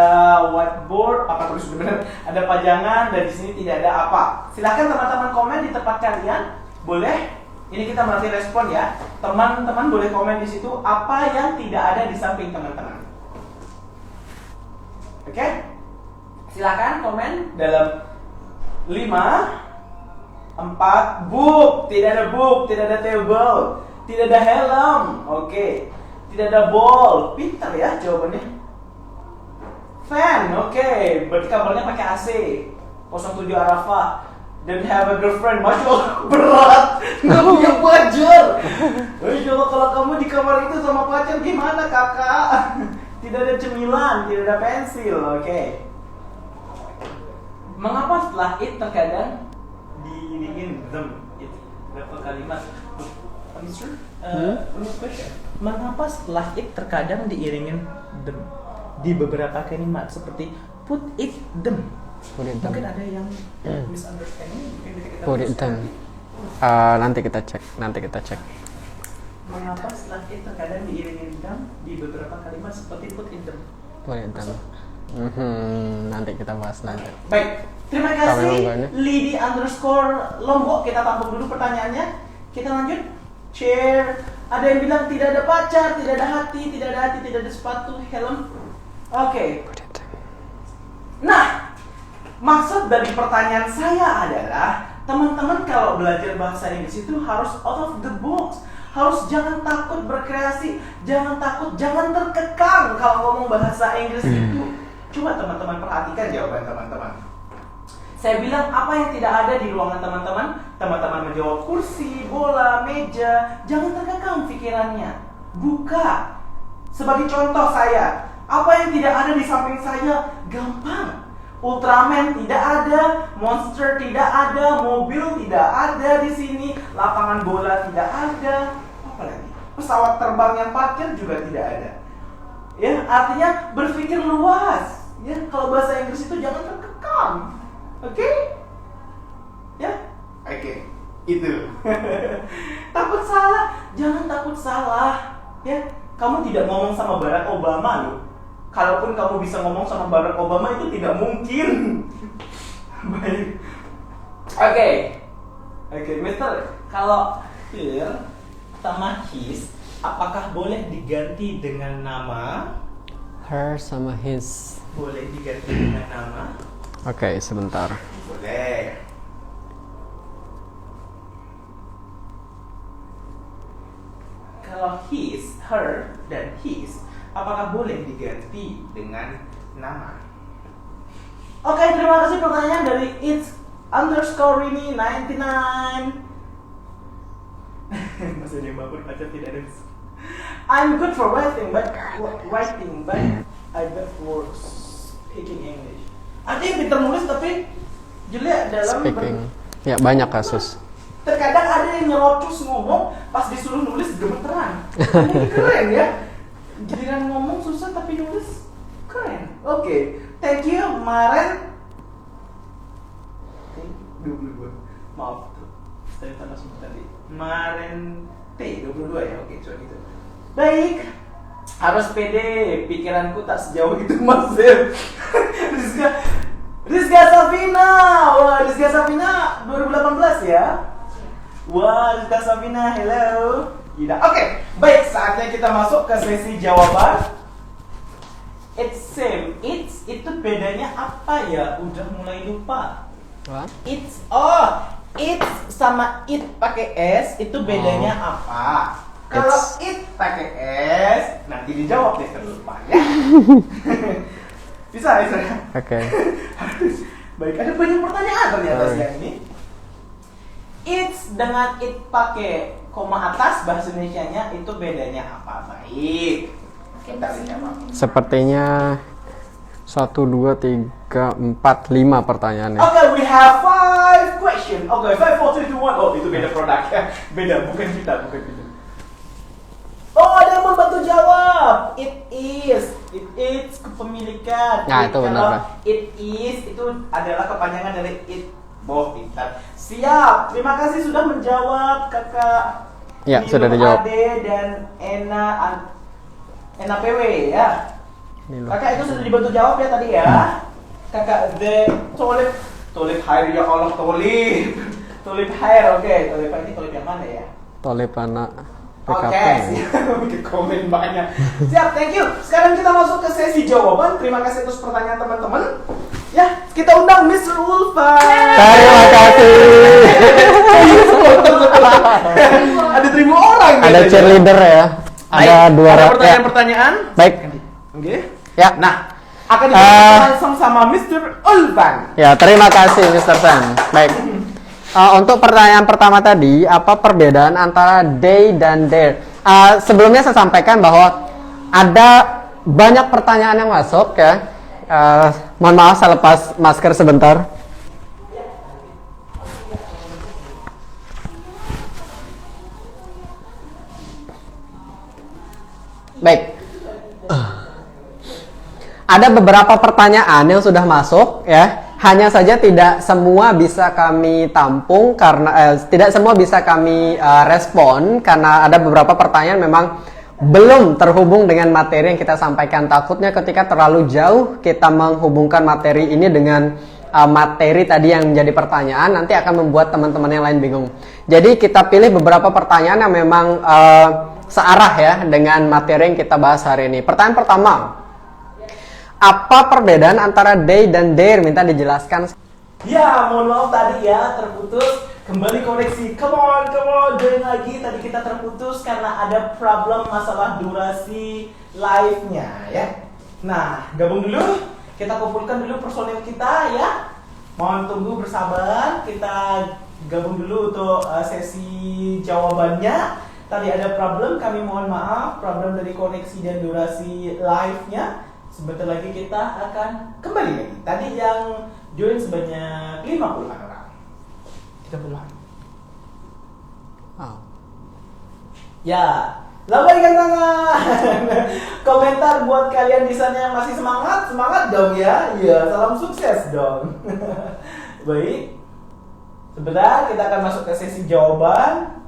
whiteboard, papan tulis benar, ada pajangan, dan di sini tidak ada apa. Silahkan teman-teman komen di tempat kalian, boleh. Ini kita berarti respon ya. Teman-teman boleh komen di situ apa yang tidak ada di samping teman-teman. Oke? Silakan komen dalam 5, 4, book. Tidak ada book, tidak ada table, tidak ada helm. Oke. Tidak ada ball. Pintar ya jawabannya. Fan. Oke. Berarti kabarnya pakai AC. 07 Arafah. Don't have a girlfriend. Masya Allah, berat. Nggak punya pacar. Masya Allah, kalau kamu di kamar itu sama pacar gimana kakak? Tidak ada cemilan, tidak ada pensil. Oke. Mengapa setelah it terkadang diiringin them? It berapa kalimat? Answer? Question. Mengapa setelah it terkadang diiringin them di beberapa kalimat seperti put it them? Mungkin ada yang misunderstanding. Put it them. Nanti kita cek. Mengapa setelah it terkadang diiringin them di beberapa kalimat seperti put it them? Put it them. Nanti kita bahas nanti. Baik, terima kasih Lidi _ Lombok. Kita tampung dulu pertanyaannya. Kita lanjut. Share. Ada yang bilang tidak ada pacar, tidak ada hati, tidak ada sepatu, helm. Oke. Nah, maksud dari pertanyaan saya adalah teman-teman kalau belajar bahasa Inggris itu harus out of the box. Harus jangan takut berkreasi, jangan terkekang kalau ngomong bahasa Inggris itu. Coba teman-teman perhatikan jawaban teman-teman. Saya bilang apa yang tidak ada di ruangan teman-teman. Teman-teman menjawab kursi, bola, meja. Jangan terkekang pikirannya. Buka. Sebagai contoh saya, apa yang tidak ada di samping saya gampang. Ultraman tidak ada, monster tidak ada, mobil tidak ada di sini, lapangan bola tidak ada. Apa lagi? Pesawat terbang yang parkir juga tidak ada. Ya, artinya berpikir luas. Ya, kalau bahasa Inggris itu jangan terkekang. Oke? Ya? Oke. Itu. Takut salah, jangan takut salah. Ya, kamu tidak ngomong sama Barack Obama loh. Kalaupun kamu bisa ngomong sama Barack Obama itu tidak mungkin. Baik. Oke, Mister, kalau here sama his, apakah boleh diganti dengan nama? Her sama his. Boleh diganti dengan nama? Oke, sebentar. Boleh. Kalau his, her, dan his, apakah boleh diganti dengan nama? Oke, terima kasih pertanyaan dari its_rini 99. Masih ada yang baper pacar tidak ada. I'm good for writing, but I bet for speaking English. Ada yang pintar nulis tapi jelek dalam Speaking. Ya, banyak kasus. Terkadang ada yang nyerocos ngomong, pas disuruh nulis gemeteran. Ini keren ya. Giliran ngomong susah tapi nulis keren. Oke. Thank you, Maren. 22. Maaf tuh. Saya salah sebut tadi. Maren T 22 ya. Oke, coba gitu. Baik. Harus pede, pikiranku tak sejauh itu Mas Zem. Rizka Safina. Wah, Rizka Safina 2018 ya. Wah, Rizka Safina, hello. Tidak. Oke, baik, saatnya kita masuk ke sesi jawaban. It's same. It's itu bedanya apa ya? Udah mulai lupa. What? It's sama it pakai s itu bedanya apa? Kalau it pakai s, nanti dijawab deh ke depan ya. Bisa. Oke. Baik, ada banyak pertanyaan ternyata siang ini. It's dengan it pakai koma atas bahasa Indonesianya itu bedanya apa? Baik. Kita jawab. Sepertinya 1, 2, 3, 4, 5 pertanyaannya. Okay, we have 5 question. Okay, 5, 4, 3, 2, 1. Oh, itu beda produk ya. Beda, bukan kita. Oh, ada yang membantu jawab. It is kepemilikan. Nah, itu benar, Kalau Pak. it is itu adalah kepanjangan dari it. Boh, pintar. Siap. Terima kasih sudah menjawab Kakak. Ya, sudah dijawab. Ade dan Ena PW ya. Kakak itu sudah dibantu jawab ya tadi ya. Kakak The Tulip Hair ya Allah, Tulip Hair. Oke, Tulip Hair ini tulip yang mana ya? Tolepana Oke, PKP. siap. Komen banyak. Siap, thank you. Sekarang kita masuk ke sesi jawaban. Terima kasih atas pertanyaan teman-teman. Ya, kita undang Mr. Ulfa. Terima kasih. Ada 1.000 orang. Ada katanya. cheerleader ya. Ada dua Ada ya. pertanyaan-pertanyaan. Baik. Oke. Ya. Nah, akan dijawab langsung sama Mr. Ulfa. Ya, terima kasih Mr. Sam. Baik. Untuk pertanyaan pertama tadi, apa perbedaan antara they dan their? Sebelumnya saya sampaikan bahwa ada banyak pertanyaan yang masuk ya. Mohon maaf saya lepas masker sebentar. Baik. Ada beberapa pertanyaan yang sudah masuk ya. Hanya saja tidak semua bisa kami tampung karena tidak semua bisa kami respon karena ada beberapa pertanyaan memang belum terhubung dengan materi yang kita sampaikan. Takutnya ketika terlalu jauh kita menghubungkan materi ini dengan materi tadi yang jadi pertanyaan, nanti akan membuat teman-teman yang lain bingung. Jadi kita pilih beberapa pertanyaan yang memang searah ya dengan materi yang kita bahas hari ini. Pertanyaan pertama, apa perbedaan antara they dan their? Minta dijelaskan. Ya, mohon maaf tadi ya terputus. Kembali koneksi. Come on, join lagi. Tadi kita terputus karena ada problem masalah durasi live-nya ya. Nah, gabung dulu. Kita kumpulkan dulu personil kita ya. Mohon tunggu bersabar. Kita gabung dulu untuk sesi jawabannya. Tadi ada problem, kami mohon maaf. Problem dari koneksi dan durasi live-nya. Sebentar lagi kita akan kembali lagi. Tadi yang join sebanyak 50 orang. Kita pulang. Oh. Ya, lambaikan tangan. Komentar buat kalian di sana yang masih semangat dong ya. Iya, salam sukses dong. Baik. Sebentar kita akan masuk ke sesi jawaban.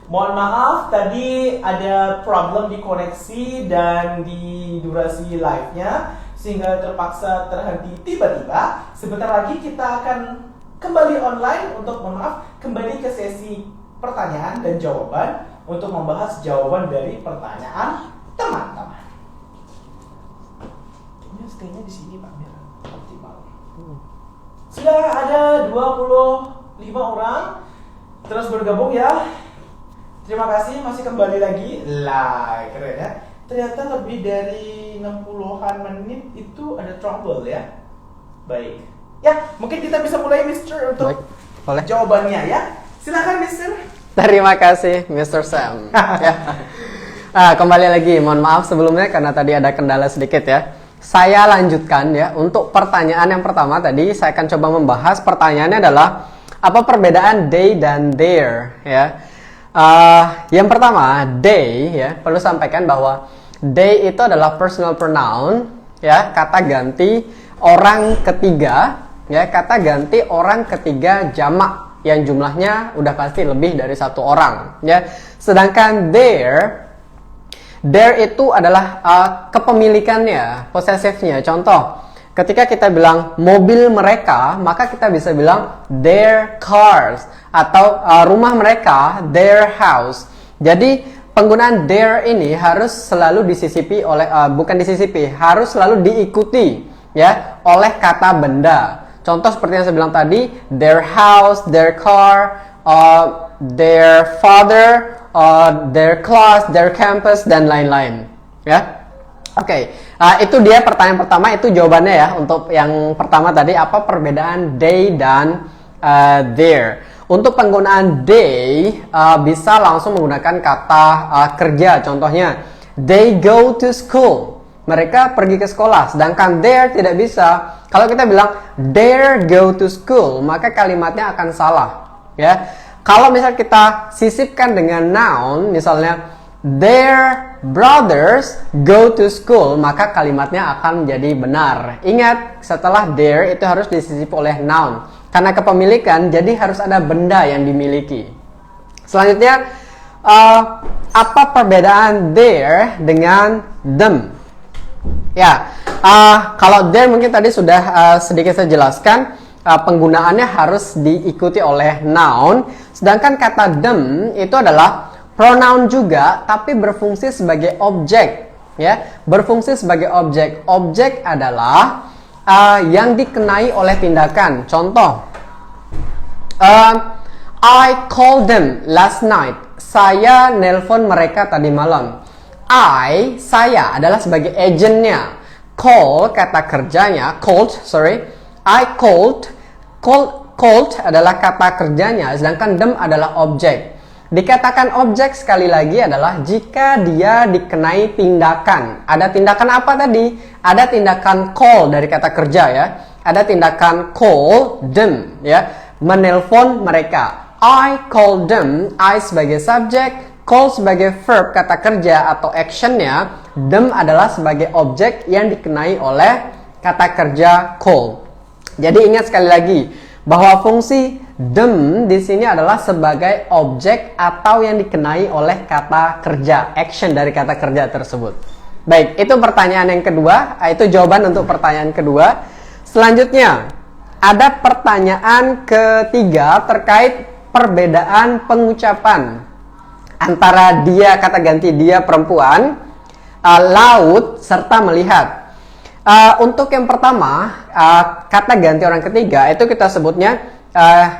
Mohon maaf, tadi ada problem di koneksi dan di durasi live-nya sehingga terpaksa terhenti tiba-tiba. Sebentar lagi kita akan kembali online untuk, mohon maaf, kembali ke sesi pertanyaan dan jawaban untuk membahas jawaban dari pertanyaan teman-teman. Kayaknya stay-nya di sini Pak, biar optimal. Sudah ada 25 orang terus bergabung ya. Terima kasih, masih kembali lagi. Lah, keren ya. Ternyata lebih dari 60-an menit itu ada trouble ya. Baik. Ya, mungkin kita bisa mulai Mister untuk Baik, boleh. jawabannya ya. Silakan Mister. Terima kasih Mr. Sam. Ya. Kembali lagi, mohon maaf sebelumnya karena tadi ada kendala sedikit ya. Saya lanjutkan ya. Untuk pertanyaan yang pertama tadi saya akan coba membahas. Pertanyaannya adalah apa perbedaan they dan their ya. Yang pertama, they ya, perlu sampaikan bahwa they itu adalah personal pronoun ya, kata ganti orang ketiga ya, kata ganti orang ketiga jamak yang jumlahnya udah pasti lebih dari satu orang ya. Sedangkan their itu adalah kepemilikannya, possessive-nya. Contoh, ketika kita bilang mobil mereka, maka kita bisa bilang their cars atau rumah mereka, their house. Jadi penggunaan their ini harus selalu disisipi oleh bukan disisipi, harus selalu diikuti ya oleh kata benda. Contoh seperti yang saya bilang tadi, their house, their car, their father, their class, their campus dan lain-lain ya. Oke, itu dia pertanyaan pertama, itu jawabannya ya untuk yang pertama tadi, apa perbedaan they dan their. Untuk penggunaan they bisa langsung menggunakan kata kerja, contohnya they go to school, mereka pergi ke sekolah. Sedangkan their tidak bisa. Kalau kita bilang their go to school, maka kalimatnya akan salah ya. Kalau misal kita sisipkan dengan noun, misalnya their brothers go to school, maka kalimatnya akan menjadi benar. Ingat, setelah their itu harus disisip oleh noun. Karena kepemilikan, jadi harus ada benda yang dimiliki. Selanjutnya, apa perbedaan their dengan them? Ya, kalau their mungkin tadi sudah sedikit saya jelaskan. penggunaannya harus diikuti oleh noun. Sedangkan kata them itu adalah pronoun juga, tapi berfungsi sebagai objek. Ya, berfungsi sebagai objek. Objek adalah yang dikenai oleh tindakan. Contoh, I called them last night. Saya nelpon mereka tadi malam. Saya adalah sebagai agentnya. Call, kata kerjanya, I called adalah kata kerjanya, sedangkan them adalah objek. Dikatakan objek sekali lagi adalah jika dia dikenai tindakan. Ada tindakan apa tadi? Ada tindakan call dari kata kerja ya. Ada tindakan call them ya, menelpon mereka. I called them, I sebagai subjek, call sebagai verb kata kerja atau actionnya, them adalah sebagai objek yang dikenai oleh kata kerja call. Jadi ingat sekali lagi bahwa fungsi them di sini adalah sebagai objek atau yang dikenai oleh kata kerja, action dari kata kerja tersebut. Baik, itu pertanyaan yang kedua, itu jawaban untuk pertanyaan kedua. Selanjutnya, ada pertanyaan ketiga terkait perbedaan pengucapan antara dia, kata ganti dia perempuan, laut, serta melihat. Untuk yang pertama, kata ganti orang ketiga itu kita sebutnya,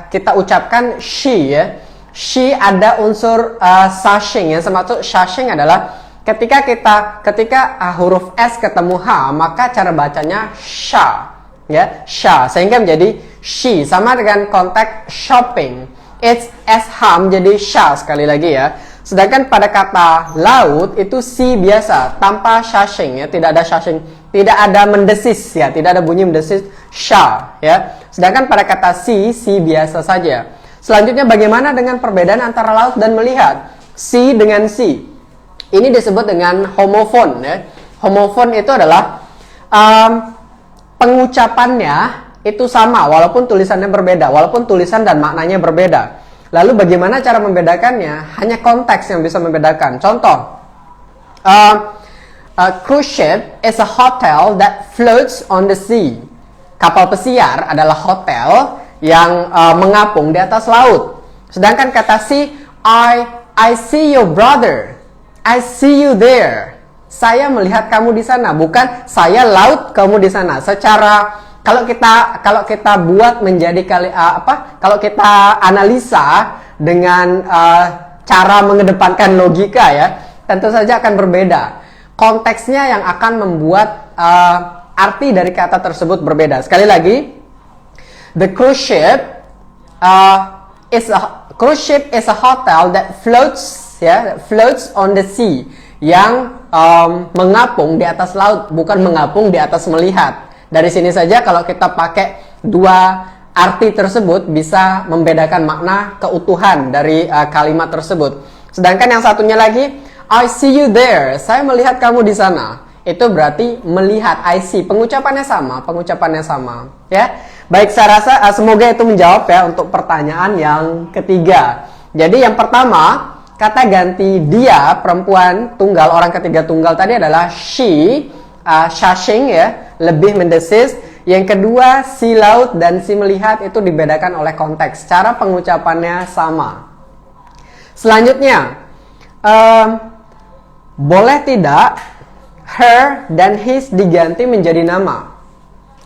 kita ucapkan she ya. She ada unsur sashing ya. Semaksud sashing adalah ketika huruf S ketemu H, maka cara bacanya sha ya, sha, sehingga menjadi she, sama dengan konteks shopping. It's SH menjadi sha sekali lagi ya. Sedangkan pada kata laut itu si biasa tanpa shashing ya, tidak ada shashing, tidak ada mendesis ya, tidak ada bunyi mendesis sha ya. Sedangkan pada kata si biasa saja. Selanjutnya bagaimana dengan perbedaan antara laut dan melihat? Si dengan si. Ini disebut dengan homofon ya. Homofon itu adalah pengucapannya itu sama walaupun tulisannya berbeda, walaupun tulisan dan maknanya berbeda. Lalu bagaimana cara membedakannya? Hanya konteks yang bisa membedakan. Contoh, cruise ship is a hotel that floats on the sea. Kapal pesiar adalah hotel yang mengapung di atas laut. Sedangkan kata see, I see your brother, I see you there. Saya melihat kamu di sana, bukan saya laut kamu di sana. Secara kalau kita buat menjadi kalau kita analisa dengan cara mengedepankan logika ya, tentu saja akan berbeda. Konteksnya yang akan membuat arti dari kata tersebut berbeda. Sekali lagi, the cruise ship is a hotel that floats floats on the sea, yang mengapung di atas laut, bukan mengapung di atas melihat. Dari sini saja kalau kita pakai dua arti tersebut bisa membedakan makna keutuhan dari kalimat tersebut. Sedangkan yang satunya lagi, I see you there, saya melihat kamu di sana. Itu berarti melihat, I see. Pengucapannya sama ya. Baik, saya rasa semoga itu menjawab ya untuk pertanyaan yang ketiga. Jadi yang pertama, kata ganti dia perempuan tunggal, orang ketiga tunggal tadi adalah she, shashing ya, lebih mendesis. Yang kedua, si laut dan si melihat itu dibedakan oleh konteks. Cara pengucapannya sama. Selanjutnya, boleh tidak her dan his diganti menjadi nama?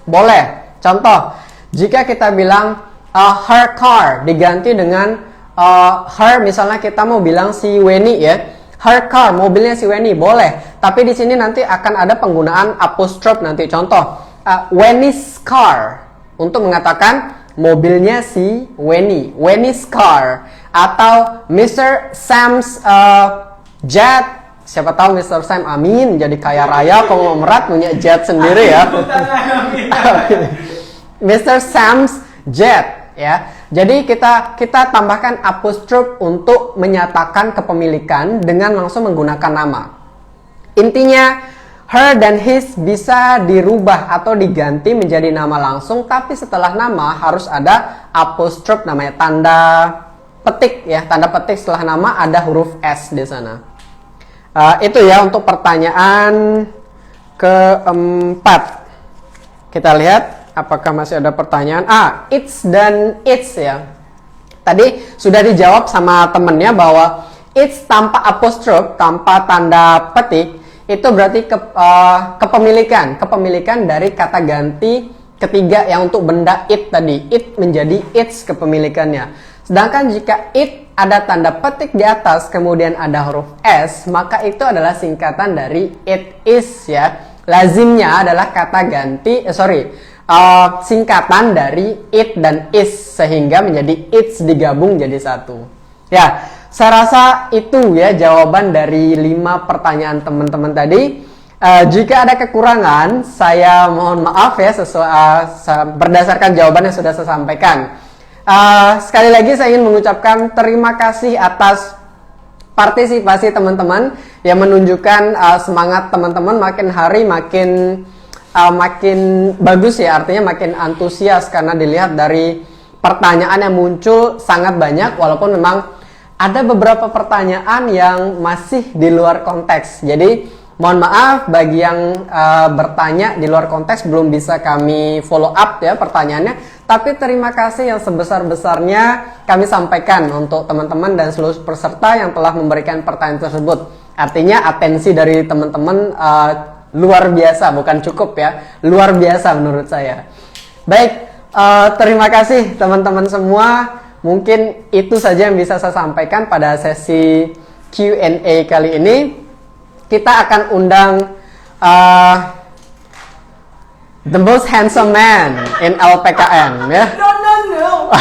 Boleh. Contoh, jika kita bilang her car diganti dengan her, misalnya kita mau bilang si Weni ya, her car, mobilnya si Weni, boleh. Tapi di sini nanti akan ada penggunaan apostrophe nanti. Contoh, Weni's car untuk mengatakan mobilnya si Weni, Weni's car. Atau Mr. Sam's jet, siapa tahu Mr. Sam amin jadi kaya raya konglomerat punya jet sendiri ya. Mr. Sam's jet ya. Jadi kita tambahkan apostrophe untuk menyatakan kepemilikan dengan langsung menggunakan nama. Intinya her dan his bisa dirubah atau diganti menjadi nama langsung, tapi setelah nama harus ada apostrophe, namanya tanda petik ya, tanda petik setelah nama ada huruf S di sana. Itu ya untuk pertanyaan keempat. Kita lihat. Apakah masih ada pertanyaan? It's dan it's ya. Tadi sudah dijawab sama temennya bahwa it's tanpa apostrof, tanpa tanda petik, itu berarti kepemilikan dari kata ganti ketiga yang untuk benda it tadi. It menjadi its kepemilikannya. Sedangkan jika it ada tanda petik di atas, kemudian ada huruf s, maka itu adalah singkatan dari it is ya. Lazimnya adalah kata ganti, singkatan dari it dan is, sehingga menjadi its digabung jadi satu. Ya, saya rasa itu ya jawaban dari 5 pertanyaan teman-teman tadi. Jika ada kekurangan, saya mohon maaf ya berdasarkan jawaban yang sudah saya sampaikan. Sekali lagi saya ingin mengucapkan terima kasih atas partisipasi teman-teman yang menunjukkan semangat teman-teman makin hari makin bagus ya, artinya makin antusias karena dilihat dari pertanyaan yang muncul sangat banyak, walaupun memang ada beberapa pertanyaan yang masih di luar konteks. Jadi mohon maaf bagi yang bertanya di luar konteks belum bisa kami follow up ya pertanyaannya. Tapi terima kasih yang sebesar-besarnya kami sampaikan untuk teman-teman dan seluruh peserta yang telah memberikan pertanyaan tersebut. Artinya atensi dari teman-teman luar biasa, bukan cukup ya, luar biasa menurut saya. Baik, terima kasih teman-teman semua. Mungkin itu saja yang bisa saya sampaikan pada sesi Q&A kali ini. Kita akan undang the most handsome man in LPKN ya. No.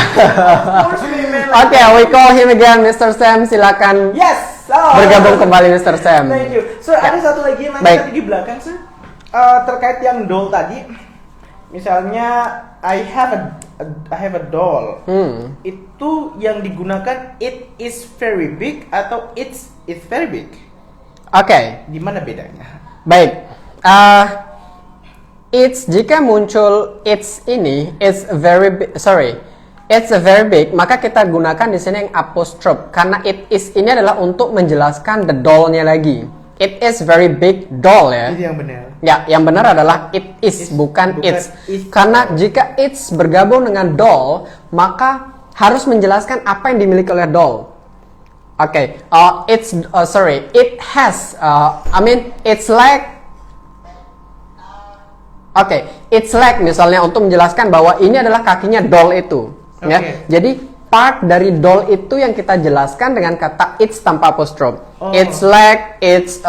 Oke, we call him again, Mr. Sam. Silakan. Yes. Bergabung kembali, Mr. Sam. Thank you. So ada satu lagi yang tadi di belakang, sir. Terkait yang doll tadi. Misalnya I have a doll. Itu yang digunakan it is very big atau it's very big. Oke. Di mana bedanya? Baik. It's jika muncul it's ini it's a very big, maka kita gunakan di sini yang apostrophe karena it is ini adalah untuk menjelaskan the doll-nya lagi. It is very big doll ya. Itu yang benar. Ya, yang benar adalah it is bukan it's. Karena jika it's bergabung dengan doll, maka harus menjelaskan apa yang dimiliki oleh doll. Oke, it has, it's like. It's like misalnya untuk menjelaskan bahwa ini adalah kakinya doll itu. Ya. Jadi part dari doll itu yang kita jelaskan dengan kata it's tanpa apostrophe. It's leg, it's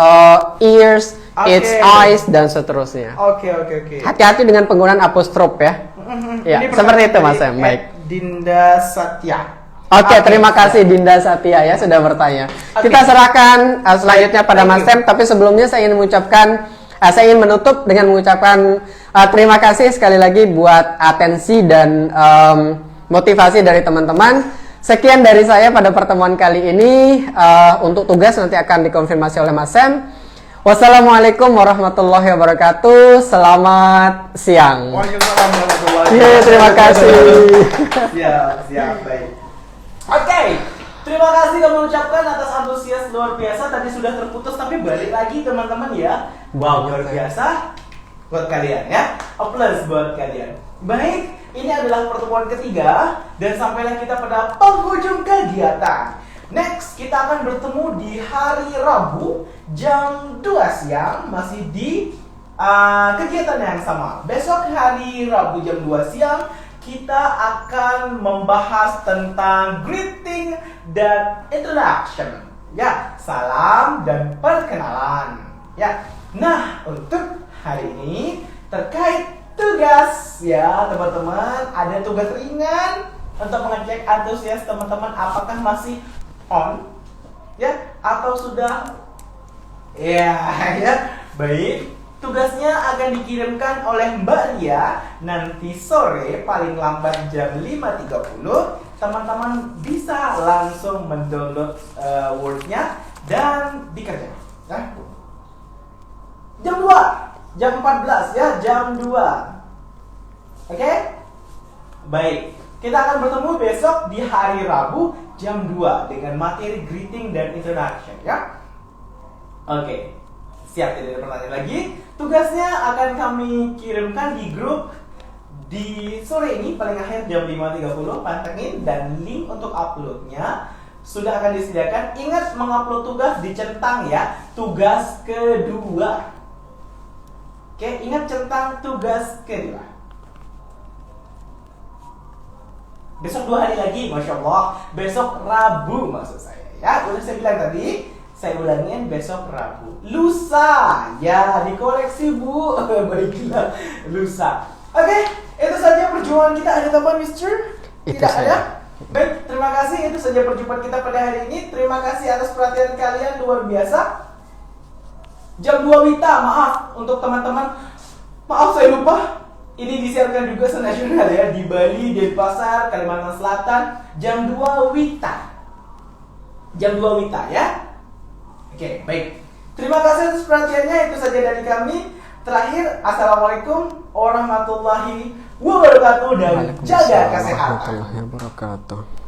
ears, it's eyes dan seterusnya. Oke. Hati-hati dengan penggunaan apostrophe ya. Ya, seperti itu Mas Sam. Baik. Dinda Satya. Terima kasih Dinda Satya ya sudah bertanya. Kita serahkan selanjutnya pada Mas Sam, tapi sebelumnya saya ingin menutup dengan mengucapkan terima kasih sekali lagi buat atensi dan motivasi dari teman-teman. Sekian dari saya pada pertemuan kali ini. Untuk tugas nanti akan dikonfirmasi oleh Mas Sam. Wassalamualaikum warahmatullahi wabarakatuh. Selamat siang. Waalaikumsalam warahmatullahi wabarakatuh. Yeah, terima kasih. Siap, baik. Oke, terima kasih kami ucapkan atas antusias luar biasa. Tadi sudah terputus tapi balik lagi teman-teman ya. Wow, luar biasa buat kalian ya. Applause buat kalian. Baik, ini adalah pertemuan ketiga dan sampailah kita pada penghujung kegiatan. Next, kita akan bertemu di hari Rabu jam 2 siang masih di kegiatan yang sama. Besok hari Rabu jam 2 siang kita akan membahas tentang greeting dan introduction. Ya, salam dan perkenalan. Ya. Nah, untuk hari ini terkait tugas ya, teman-teman, ada tugas ringan untuk mengecek antusias teman-teman apakah masih on ya atau sudah ya. Baik. Tugasnya akan dikirimkan oleh Mbak Ria nanti sore paling lambat jam 5.30. Teman-teman bisa langsung mendownload Word-nya dan dikerjakan. Nah, jam 2, jam 14 ya, jam 2. Oke? Baik. Kita akan bertemu besok di hari Rabu jam 2 dengan materi greeting dan introduction ya. Oke. Siap, tidak ada pertanyaan lagi. Tugasnya akan kami kirimkan di grup di sore ini paling akhir jam 5.30 pantengin, dan link untuk uploadnya sudah akan disediakan. Ingat mengupload tugas dicentang ya, tugas kedua. Oke, ingat centang tugas kedua. Besok 2 hari lagi, Masya Allah. Besok Rabu maksud saya ya. Udah saya bilang tadi, saya ulangin besok Rabu. Lusa, ya dikoreksi Bu. Baiklah, lusa. Oke, itu saja perjuangan kita. Ada tambahan, Mister? Itu Tidak saja. ada? Baik, terima kasih. Itu saja perjumpaan kita pada hari ini. Terima kasih atas perhatian kalian, luar biasa. Jam 2 Wita, maaf untuk teman-teman. Maaf saya lupa. Ini disiarkan juga senasional ya, di Bali, Denpasar, Kalimantan Selatan. Jam 2 Wita. Jam 2 Wita ya. Oke, baik. Terima kasih atas perhatiannya. Itu saja dari kami. Terakhir, Assalamualaikum warahmatullahi wabarakatuh dan jaga Waalaikumsalam kesehatan. warahmatullahi wabarakatuh.